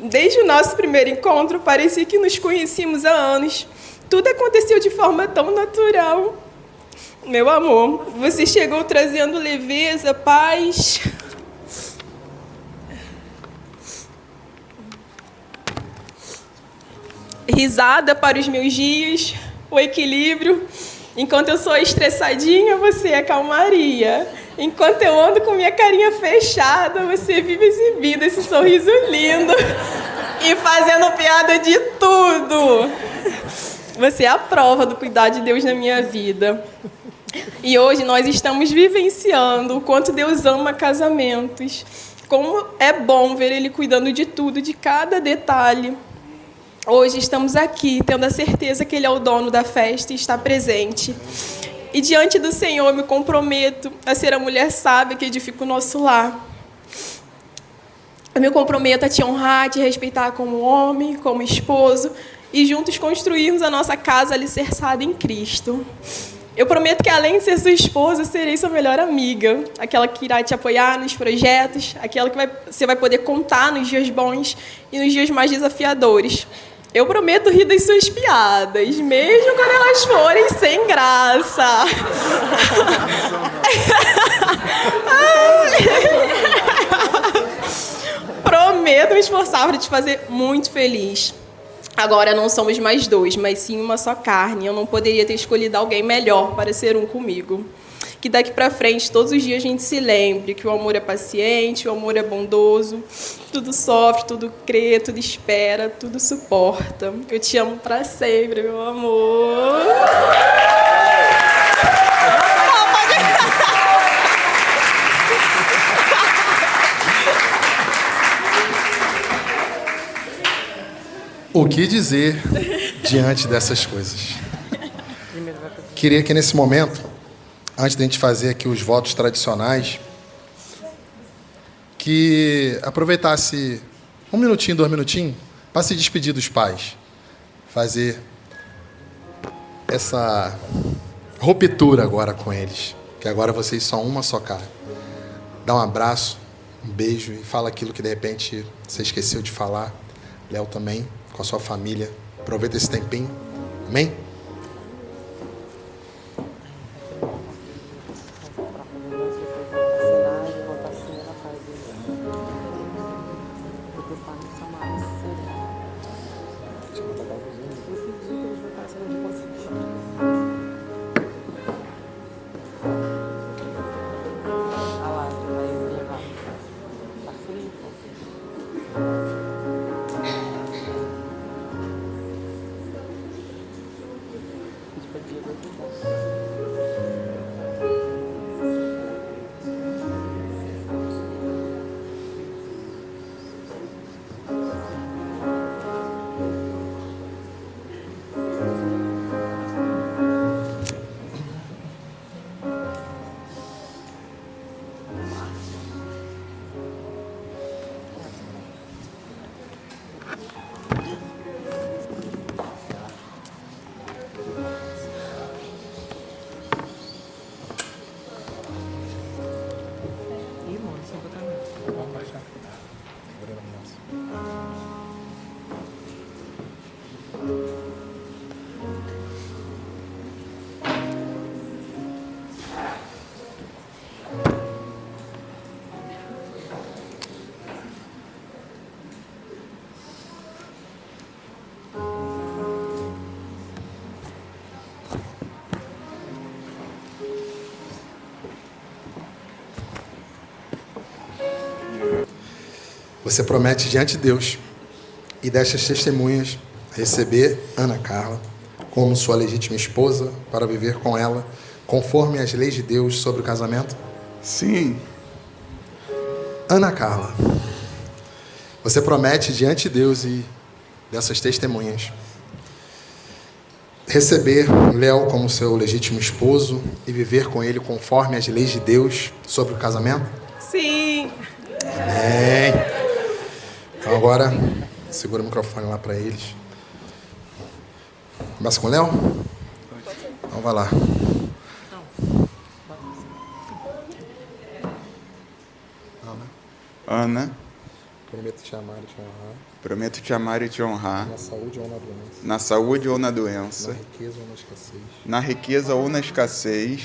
Desde o nosso primeiro encontro, parecia que nos conhecíamos há anos. Tudo aconteceu de forma tão natural. Meu amor, você chegou trazendo leveza, paz. Risada para os meus dias, o equilíbrio. Enquanto eu sou estressadinha, você é calmaria. Enquanto eu ando com minha carinha fechada, você vive exibindo esse sorriso lindo e fazendo piada de tudo. Você é a prova do cuidado de Deus na minha vida. E hoje nós estamos vivenciando o quanto Deus ama casamentos. Como é bom ver Ele cuidando de tudo, de cada detalhe. Hoje estamos aqui, tendo a certeza que Ele é o dono da festa e está presente. E diante do Senhor, eu me comprometo a ser a mulher sábia que edifica o nosso lar. Eu me comprometo a te honrar, a te respeitar como homem, como esposo, e juntos construirmos a nossa casa alicerçada em Cristo. Eu prometo que, além de ser sua esposa, serei sua melhor amiga, aquela que irá te apoiar nos projetos, aquela que você vai poder contar nos dias bons e nos dias mais desafiadores. Eu prometo rir das suas piadas, mesmo quando elas forem sem graça. Prometo me esforçar para te fazer muito feliz. Agora não somos mais dois, mas sim uma só carne. Eu não poderia ter escolhido alguém melhor para ser um comigo. Que daqui para frente, todos os dias, a gente se lembre que o amor é paciente, o amor é bondoso, tudo sofre, tudo crê, tudo espera, tudo suporta. Eu te amo para sempre, meu amor. O que dizer diante dessas coisas? Queria que nesse momento, antes de a gente fazer aqui os votos tradicionais, que aproveitasse 1 minutinho, 2 minutinhos, para se despedir dos pais. Fazer essa ruptura agora com eles, que agora vocês são uma só cara. Dá um abraço, um beijo e fala aquilo que de repente você esqueceu de falar. Léo também, com a sua família. Aproveita esse tempinho. Amém? Você promete diante de Deus e destas testemunhas receber Ana Carla como sua legítima esposa para viver com ela conforme as leis de Deus sobre o casamento? Sim. Ana Carla, você promete diante de Deus e dessas testemunhas receber Léo como seu legítimo esposo e viver com ele conforme as leis de Deus sobre o casamento? Sim. Amém. Então agora, Segura o microfone lá para eles. Começa com o Léo? Então vai lá. Ana, Prometo te amar e te honrar. prometo te amar e te honrar, Na saúde ou na doença. na saúde ou na Na doença, riqueza ou na escassez. na riqueza ou na escassez,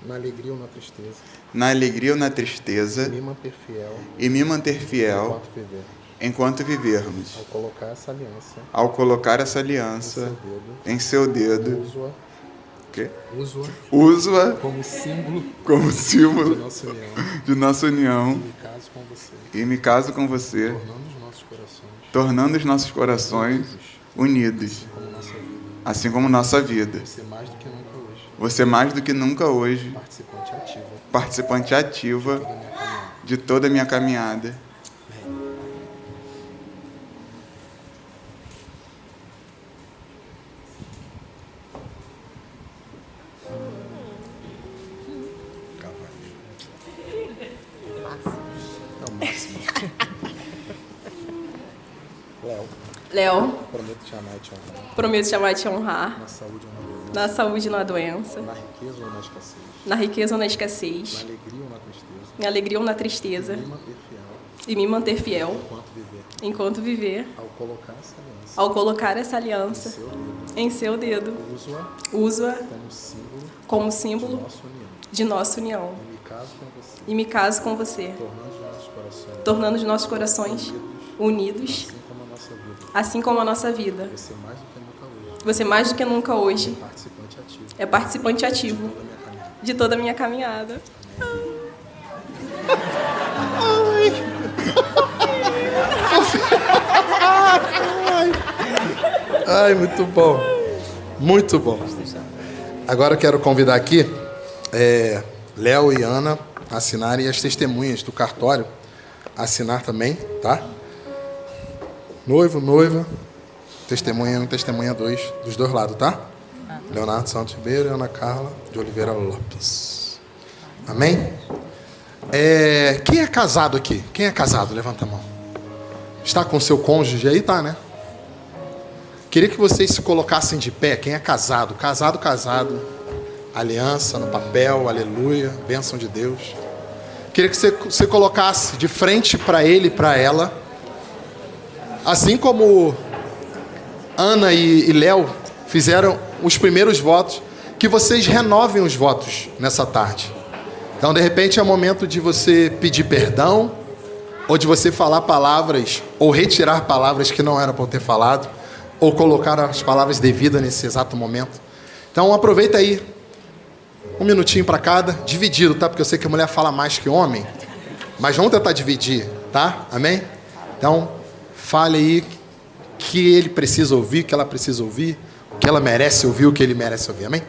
Na alegria ou na tristeza. na alegria ou na tristeza, Me manter fiel e me manter fiel enquanto viver. enquanto vivermos. Ao colocar essa aliança Ao colocar essa em aliança seu dedo, em seu dedo, uso-a uso-a como símbolo como de símbolo nossa união. de nossa união Me caso com você, e me caso com você, tornando os nossos corações tornando os nossos corações unidos, como nossa vida. assim como nossa vida. Você mais do que nunca hoje, Você mais do que nunca hoje, participante ativa participante ativa da minha caminhada. de toda a minha caminhada. É o máximo. Léo, Léo, prometo te amar e te honrar. prometo te amar e te honrar. Na saúde ou na doença. Na saúde e na doença. Na riqueza ou na escassez. Na riqueza ou na Na escassez. alegria ou na tristeza. Na alegria ou na tristeza. Me manter fiel E me manter fiel enquanto viver. enquanto viver. Ao colocar essa aliança Ao colocar essa aliança seu dedo, em seu dedo. uso-a Uso-a como símbolo como de símbolo nossa união. de nossa união. E me caso com você, E me caso com você, tornando os nossos corações tornando os nossos corações unidos, assim como a nossa vida. assim como a nossa vida. Você mais do que nunca hoje, Você mais do que nunca hoje participante ativo é participante ativo da minha caminhada. de toda a minha caminhada. Ai, muito bom. Muito bom. Agora eu quero convidar aqui Léo e Ana a assinarem, e as testemunhas do cartório a assinar também, tá? Noivo, noiva, testemunha 1, testemunha 2, dos dois lados, tá? Leonardo Santos Ribeiro e Ana Carla de Oliveira Lopes. Amém? Quem é casado aqui? Quem é casado? Levanta a mão. Está com seu cônjuge aí? Tá, né? Queria que vocês se colocassem de pé. Quem é casado? Casado, casado. Aliança no papel, aleluia, bênção de Deus. Queria que você colocasse de frente para ele e para ela. Assim como Ana e Léo fizeram os primeiros votos, que vocês renovem os votos nessa tarde. Então, de repente, é o momento de você pedir perdão, ou de você falar palavras, ou retirar palavras que não eram para eu ter falado, ou colocar as palavras devidas nesse exato momento. Então, aproveita aí, 1 minutinho para cada, dividido, tá? Porque eu sei que a mulher fala mais que homem, mas vamos tentar dividir, tá? Amém? Então, fale aí o que ele precisa ouvir, o que ela precisa ouvir, o que ela merece ouvir, o que ele merece ouvir. Amém?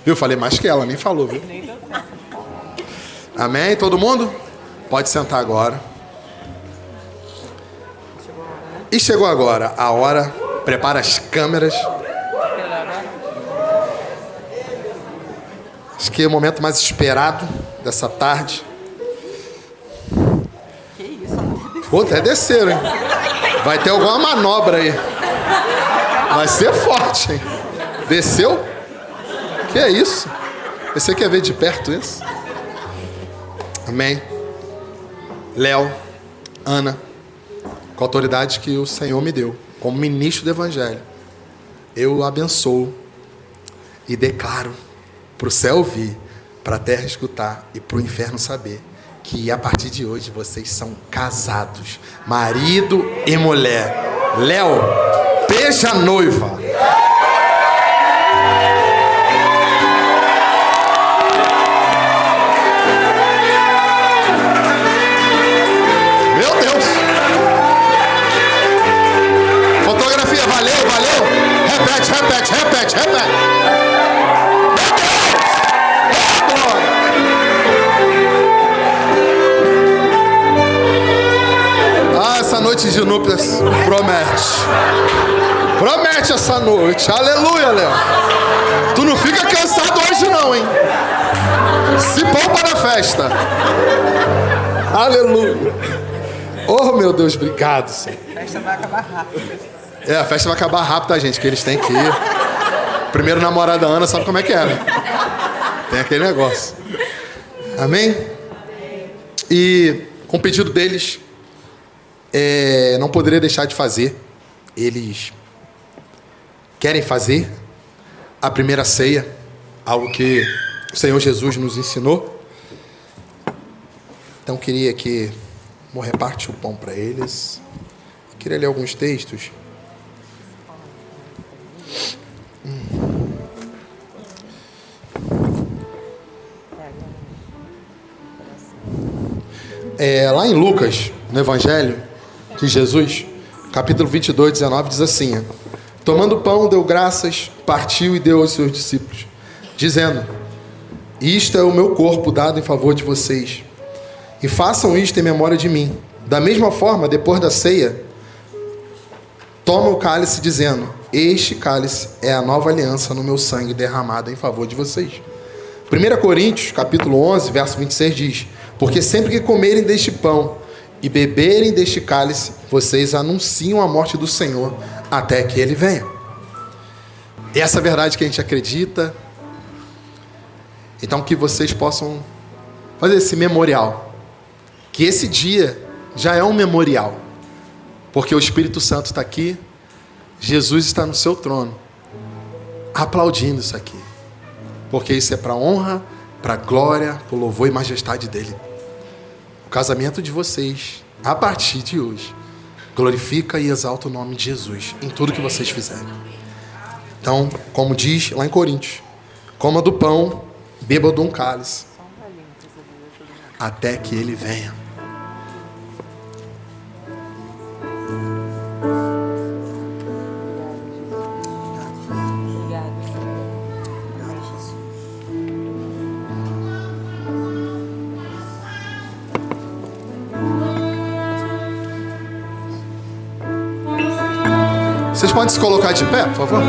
Viu? Falei mais que ela, nem falou, viu? Amém? Todo mundo? Pode sentar agora. E chegou agora a hora. Prepara as câmeras. Acho que é o momento mais esperado dessa tarde. Pô, até desceram, hein? Vai ter alguma manobra aí. Vai ser forte, hein? Desceu? Que é isso? Você quer ver de perto isso? Amém. Léo, Ana, com a autoridade que o Senhor me deu, como ministro do Evangelho, eu abençoo e declaro para o céu ouvir, para a terra escutar e para o inferno saber que a partir de hoje vocês são casados, marido e mulher. Léo, beija a noiva. Repete, repete, repete, repete. Ah, essa noite de núpcias promete. Promete essa noite. Aleluia, Léo. Tu não fica cansado hoje não, hein? Se poupa na festa. Aleluia. Oh, meu Deus, obrigado, Senhor. A festa vai acabar rápido. A festa vai acabar rápido, tá, gente? Que eles têm que ir. Primeiro namorado da Ana sabe como é que é, né? Tem aquele negócio. Amém? E com o pedido deles, não poderia deixar de fazer. Eles querem fazer a primeira ceia, algo que o Senhor Jesus nos ensinou. Então queria que vou repartir o pão para eles. Queria ler alguns textos. Lá em Lucas, no Evangelho de Jesus, capítulo 22, 19, diz assim: tomando o pão, deu graças, partiu e deu aos seus discípulos, dizendo: isto é o meu corpo dado em favor de vocês, e façam isto em memória de mim. Da mesma forma, depois da ceia, toma o cálice, dizendo: este cálice é a nova aliança no meu sangue derramado em favor de vocês. 1 Coríntios, capítulo 11, verso 26 diz: porque sempre que comerem deste pão e beberem deste cálice, vocês anunciam a morte do Senhor até que Ele venha. E essa é a verdade que a gente acredita. Então que vocês possam fazer esse memorial. Que esse dia já é um memorial. Porque o Espírito Santo está aqui, Jesus está no seu trono, aplaudindo isso aqui. Porque isso é para honra, para glória, para louvor e majestade dele. O casamento de vocês, a partir de hoje, glorifica e exalta o nome de Jesus em tudo que vocês fizerem. Então, como diz lá em Coríntios, coma do pão, beba de um cálice, até que ele venha. Vocês podem se colocar de pé, por favor?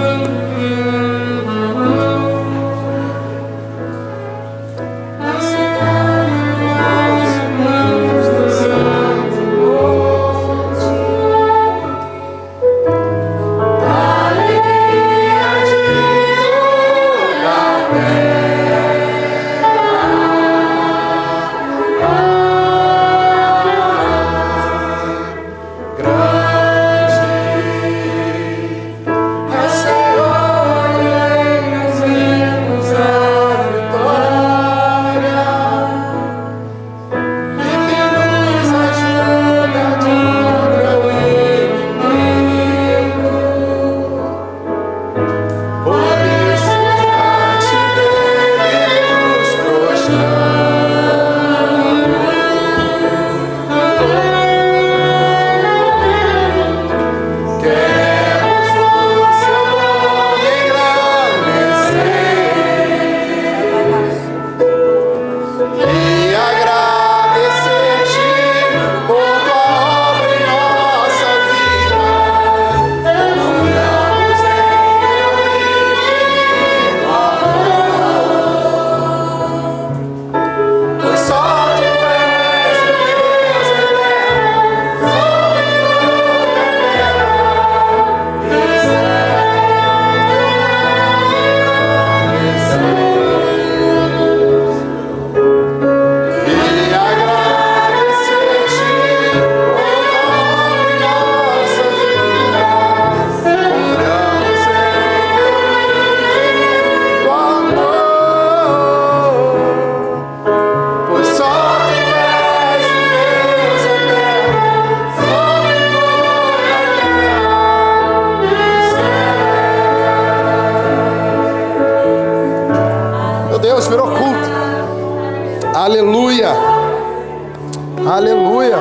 Aleluia. Aleluia.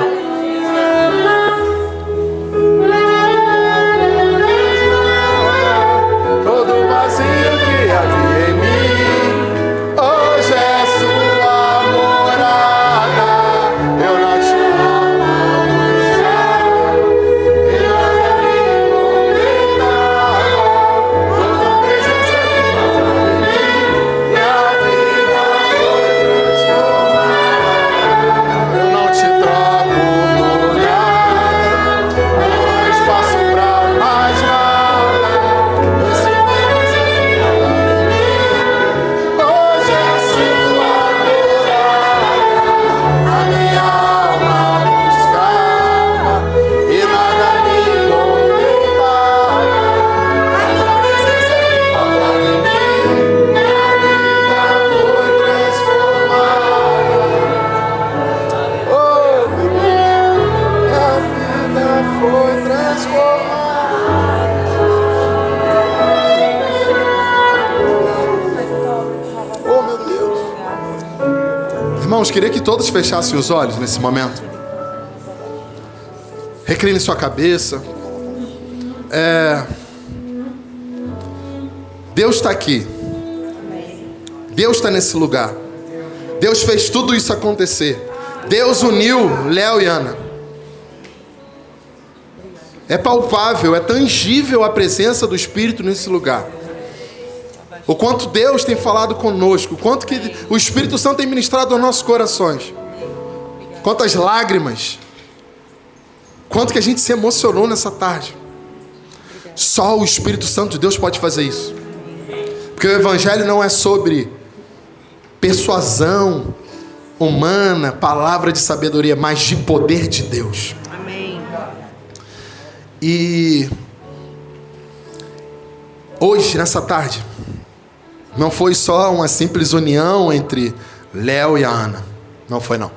Irmãos, queria que todos fechassem os olhos nesse momento. Recline sua cabeça. Deus está aqui. Deus está nesse lugar. Deus fez tudo isso acontecer. Deus uniu Léo e Ana. É palpável, é tangível a presença do Espírito nesse lugar. O quanto Deus tem falado conosco, o quanto que o Espírito Santo tem ministrado aos nossos corações. Quantas lágrimas. Quanto que a gente se emocionou nessa tarde. Só o Espírito Santo de Deus pode fazer isso. Porque o Evangelho não é sobre persuasão humana, palavra de sabedoria, mas de poder de Deus. Amém. E hoje, nessa tarde, não foi só uma simples união entre Léo e a Ana. Não foi, não.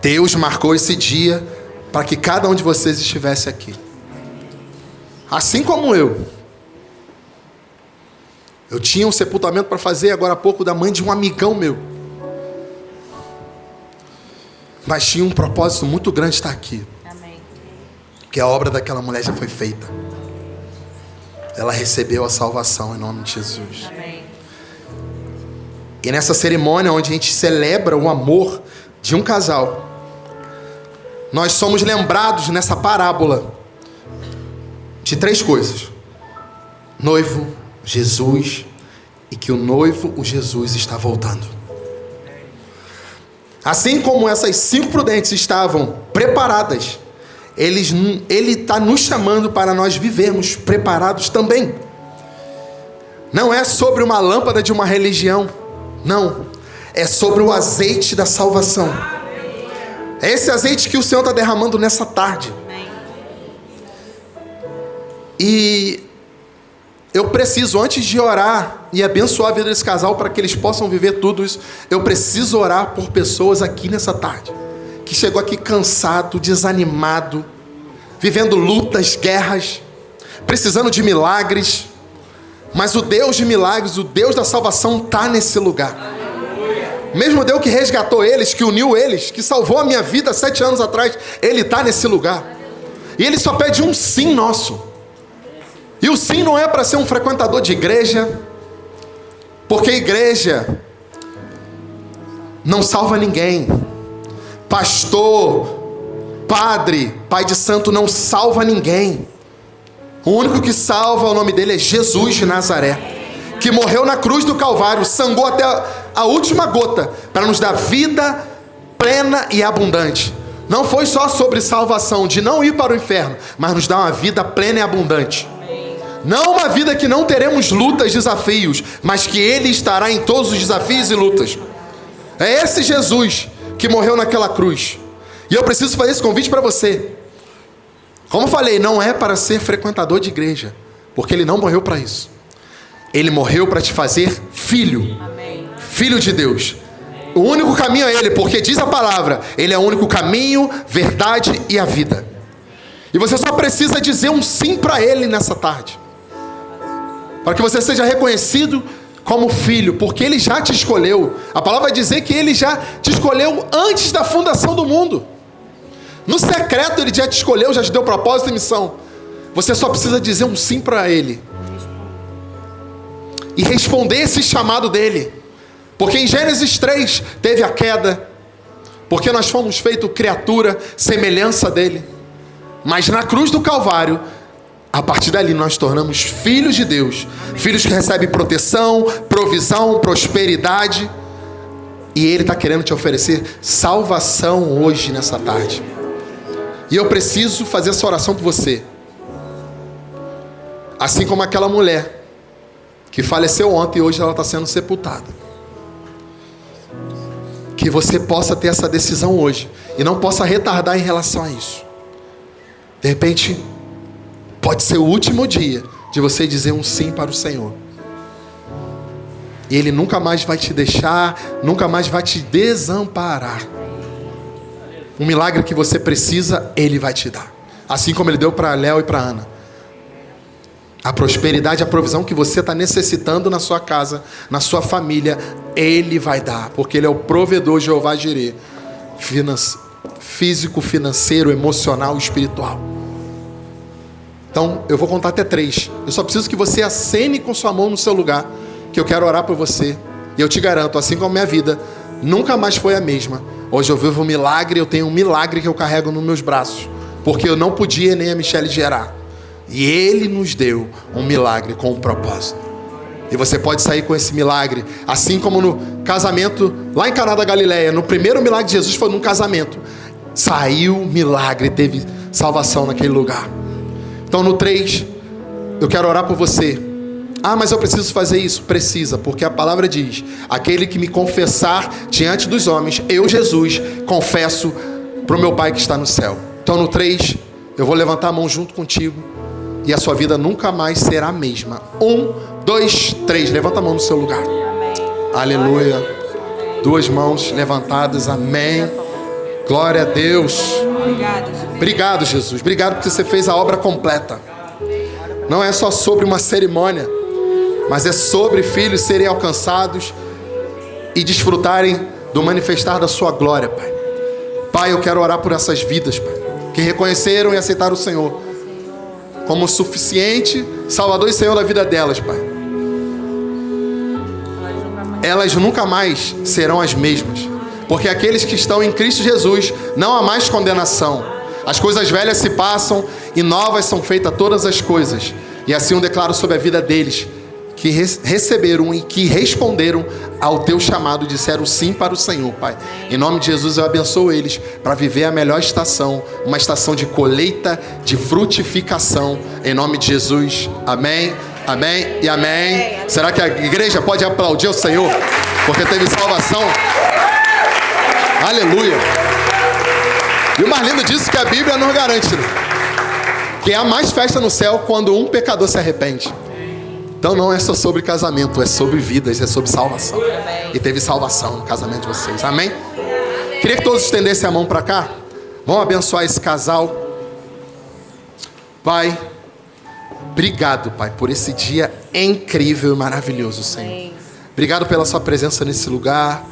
Deus marcou esse dia para que cada um de vocês estivesse aqui. Assim como eu tinha um sepultamento para fazer agora há pouco da mãe de um amigão meu. Mas tinha um propósito muito grande de estar aqui. Amém. Porque a obra daquela mulher já foi feita. Ela recebeu a salvação em nome de Jesus. Amém. E nessa cerimônia onde a gente celebra o amor de um casal, nós somos lembrados nessa parábola de 3 coisas: noivo, Jesus, e que o noivo, o Jesus, está voltando. Assim como essas 5 prudentes estavam preparadas, Ele está nos chamando para nós vivermos preparados também. Não é sobre uma lâmpada de uma religião, não. É sobre o azeite da salvação. É esse azeite que o Senhor está derramando nessa tarde. E eu preciso, antes de orar e abençoar a vida desse casal para que eles possam viver tudo isso, eu preciso orar por pessoas aqui nessa tarde, que chegou aqui cansado, desanimado, vivendo lutas, guerras, precisando de milagres. Mas o Deus de milagres, o Deus da salvação está nesse lugar. O mesmo Deus que resgatou eles, que uniu eles, que salvou a minha vida 7 anos atrás, Ele está nesse lugar. E Ele só pede um sim nosso. E o sim não é para ser um frequentador de igreja, porque igreja não salva ninguém. Pastor, padre, pai de santo não salva ninguém. O único que salva, o nome dele é Jesus de Nazaré, que morreu na cruz do Calvário, sangrou até a última gota, para nos dar vida plena e abundante. Não foi só sobre salvação, de não ir para o inferno, mas nos dá uma vida plena e abundante. Não uma vida que não teremos lutas, desafios, mas que Ele estará em todos os desafios e lutas. É esse Jesus que morreu naquela cruz. E eu preciso fazer esse convite para você. Como eu falei, não é para ser frequentador de igreja, porque Ele não morreu para isso. Ele morreu para te fazer filho. Amém. Filho de Deus. O único caminho é Ele, porque diz a palavra, Ele é o único caminho, verdade e a vida. E você só precisa dizer um sim para Ele nessa tarde, para que você seja reconhecido como filho, porque Ele já te escolheu. A palavra vai dizer que Ele já te escolheu antes da fundação do mundo. No secreto Ele já te escolheu, já te deu propósito e missão. Você só precisa dizer um sim para Ele e responder esse chamado dEle. Porque em Gênesis 3 teve a queda, porque nós fomos feitos criatura, semelhança dEle. Mas na cruz do Calvário, a partir dali nós tornamos filhos de Deus. Filhos que recebem proteção, provisão, prosperidade. E Ele está querendo te oferecer salvação hoje, nessa tarde. E eu preciso fazer essa oração por você. Assim como aquela mulher que faleceu ontem e hoje ela está sendo sepultada. Que você possa ter essa decisão hoje e não possa retardar em relação a isso. De repente, pode ser o último dia de você dizer um sim para o Senhor. E Ele nunca mais vai te deixar, nunca mais vai te desamparar. Um milagre que você precisa, Ele vai te dar. Assim como Ele deu para Léo e para Ana. A prosperidade, a provisão que você está necessitando na sua casa, na sua família, Ele vai dar, porque Ele é o provedor, Jeová Jireh, físico, financeiro, emocional, espiritual. Então, eu vou contar até 3. Eu só preciso que você acene com sua mão no seu lugar, que eu quero orar por você. E eu te garanto, assim como a minha vida nunca mais foi a mesma. Hoje eu vivo um milagre, eu tenho um milagre que eu carrego nos meus braços, porque eu não podia nem a Michelle gerar. E Ele nos deu um milagre com um propósito. E você pode sair com esse milagre, assim como no casamento lá em Caná da Galileia. No primeiro milagre de Jesus foi num casamento. Saiu milagre, teve salvação naquele lugar. Então no 3, eu quero orar por você. Ah, mas eu preciso fazer isso? Precisa, porque a palavra diz: aquele que me confessar diante dos homens, eu, Jesus, confesso para o meu Pai que está no céu. Então no 3, eu vou levantar a mão junto contigo. E a sua vida nunca mais será a mesma. 1, 2, 3. Levanta a mão no seu lugar. Amém. Aleluia. 2 mãos levantadas. Amém. Glória a Deus. Obrigado, Jesus. Obrigado porque você fez a obra completa. Não é só sobre uma cerimônia, mas é sobre filhos serem alcançados e desfrutarem do manifestar da sua glória, Pai. Pai, eu quero orar por essas vidas, Pai, que reconheceram e aceitaram o Senhor como suficiente Salvador e Senhor da vida delas, Pai. Elas nunca mais serão as mesmas, porque aqueles que estão em Cristo Jesus não há mais condenação. As coisas velhas se passam e novas são feitas todas as coisas. E assim eu declaro sobre a vida deles, que receberam e que responderam ao teu chamado, disseram sim para o Senhor, Pai. Em nome de Jesus eu abençoo eles para viver a melhor estação, uma estação de colheita, de frutificação, em nome de Jesus. Amém, amém e amém. Será que a igreja pode aplaudir o Senhor porque teve salvação? Aleluia. E o mais lindo disso é que a Bíblia nos garante, né? Que há mais festa no céu quando um pecador se arrepende. Então não é só sobre casamento, é sobre vidas, é sobre salvação. E teve salvação no casamento de vocês. Amém? Queria que todos estendessem a mão para cá. Vamos abençoar esse casal. Pai, obrigado, Pai, por esse dia incrível e maravilhoso, Senhor. Obrigado pela sua presença nesse lugar.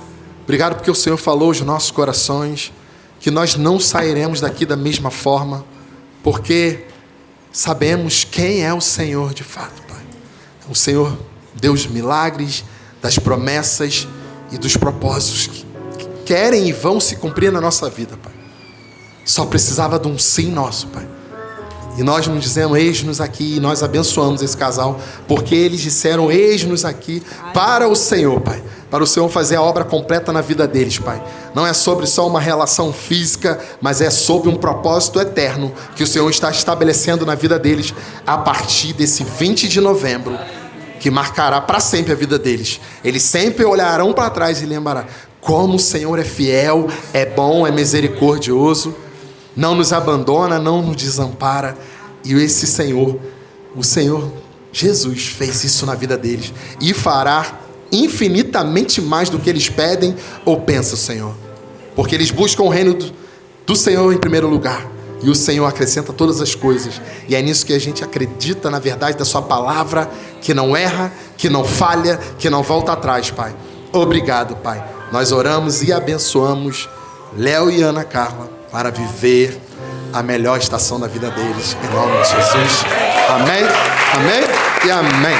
Obrigado porque o Senhor falou aos nossos corações que nós não sairemos daqui da mesma forma, porque sabemos quem é o Senhor de fato, Pai. O Senhor, Deus dos milagres, das promessas e dos propósitos que querem e vão se cumprir na nossa vida, Pai. Só precisava de um sim nosso, Pai. E nós nos dizemos, eis-nos aqui, e nós abençoamos esse casal, porque eles disseram, eis-nos aqui para o Senhor, Pai. Para o Senhor fazer a obra completa na vida deles, Pai. Não é sobre só uma relação física, mas é sobre um propósito eterno que o Senhor está estabelecendo na vida deles a partir desse 20 de novembro, que marcará para sempre a vida deles. Eles sempre olharão para trás e lembrarão como o Senhor é fiel, é bom, é misericordioso, não nos abandona, não nos desampara. E esse Senhor, o Senhor Jesus fez isso na vida deles e fará infinitamente mais do que eles pedem ou pensam, Senhor, porque eles buscam o reino do Senhor em primeiro lugar, e o Senhor acrescenta todas as coisas, e é nisso que a gente acredita na verdade da sua palavra, que não erra, que não falha, que não volta atrás, Pai. Obrigado, Pai. Nós oramos e abençoamos Léo e Ana Carla para viver a melhor estação da vida deles, em nome de Jesus. Amém, amém e amém.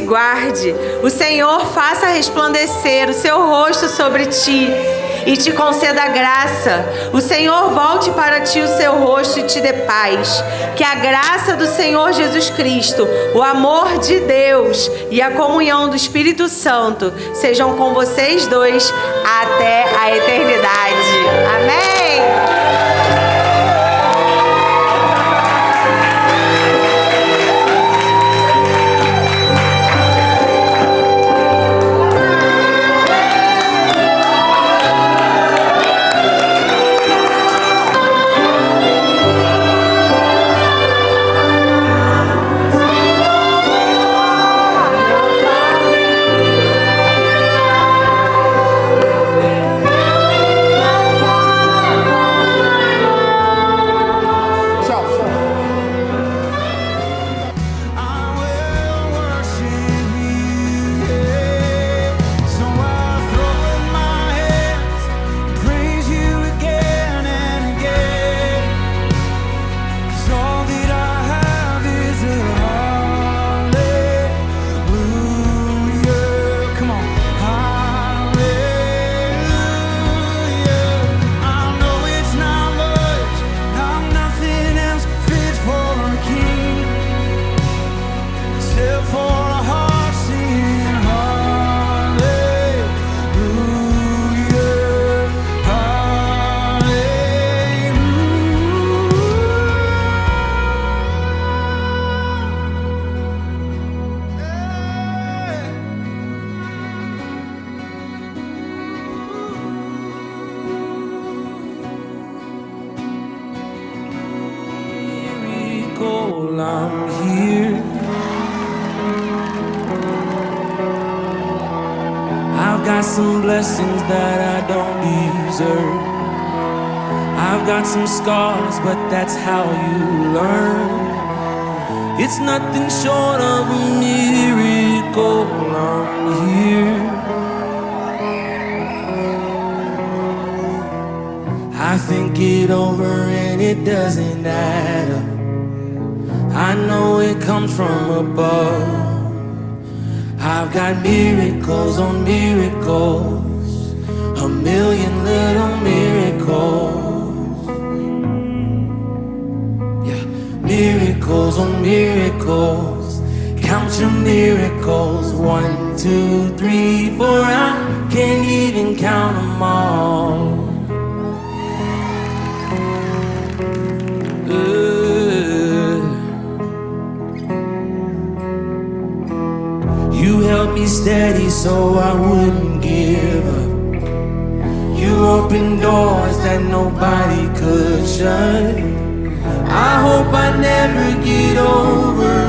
guarde. O Senhor faça resplandecer o seu rosto sobre ti e te conceda graça. O Senhor volte para ti o seu rosto e te dê paz. Que a graça do Senhor Jesus Cristo, o amor de Deus e a comunhão do Espírito Santo sejam com vocês dois até a eternidade. Amém! I'm here. I've got some blessings that I don't deserve. I've got some scars, but that's how you learn. It's nothing short of a miracle. I'm here. I think it over and it doesn't add up. I know it comes from above. I've got miracles on miracles, a million little miracles. Yeah, miracles on miracles. Count your miracles. 1, 2, 3, 4. I can't even count them all. You held me steady so I wouldn't give up. You opened doors that nobody could shut. I hope I never get over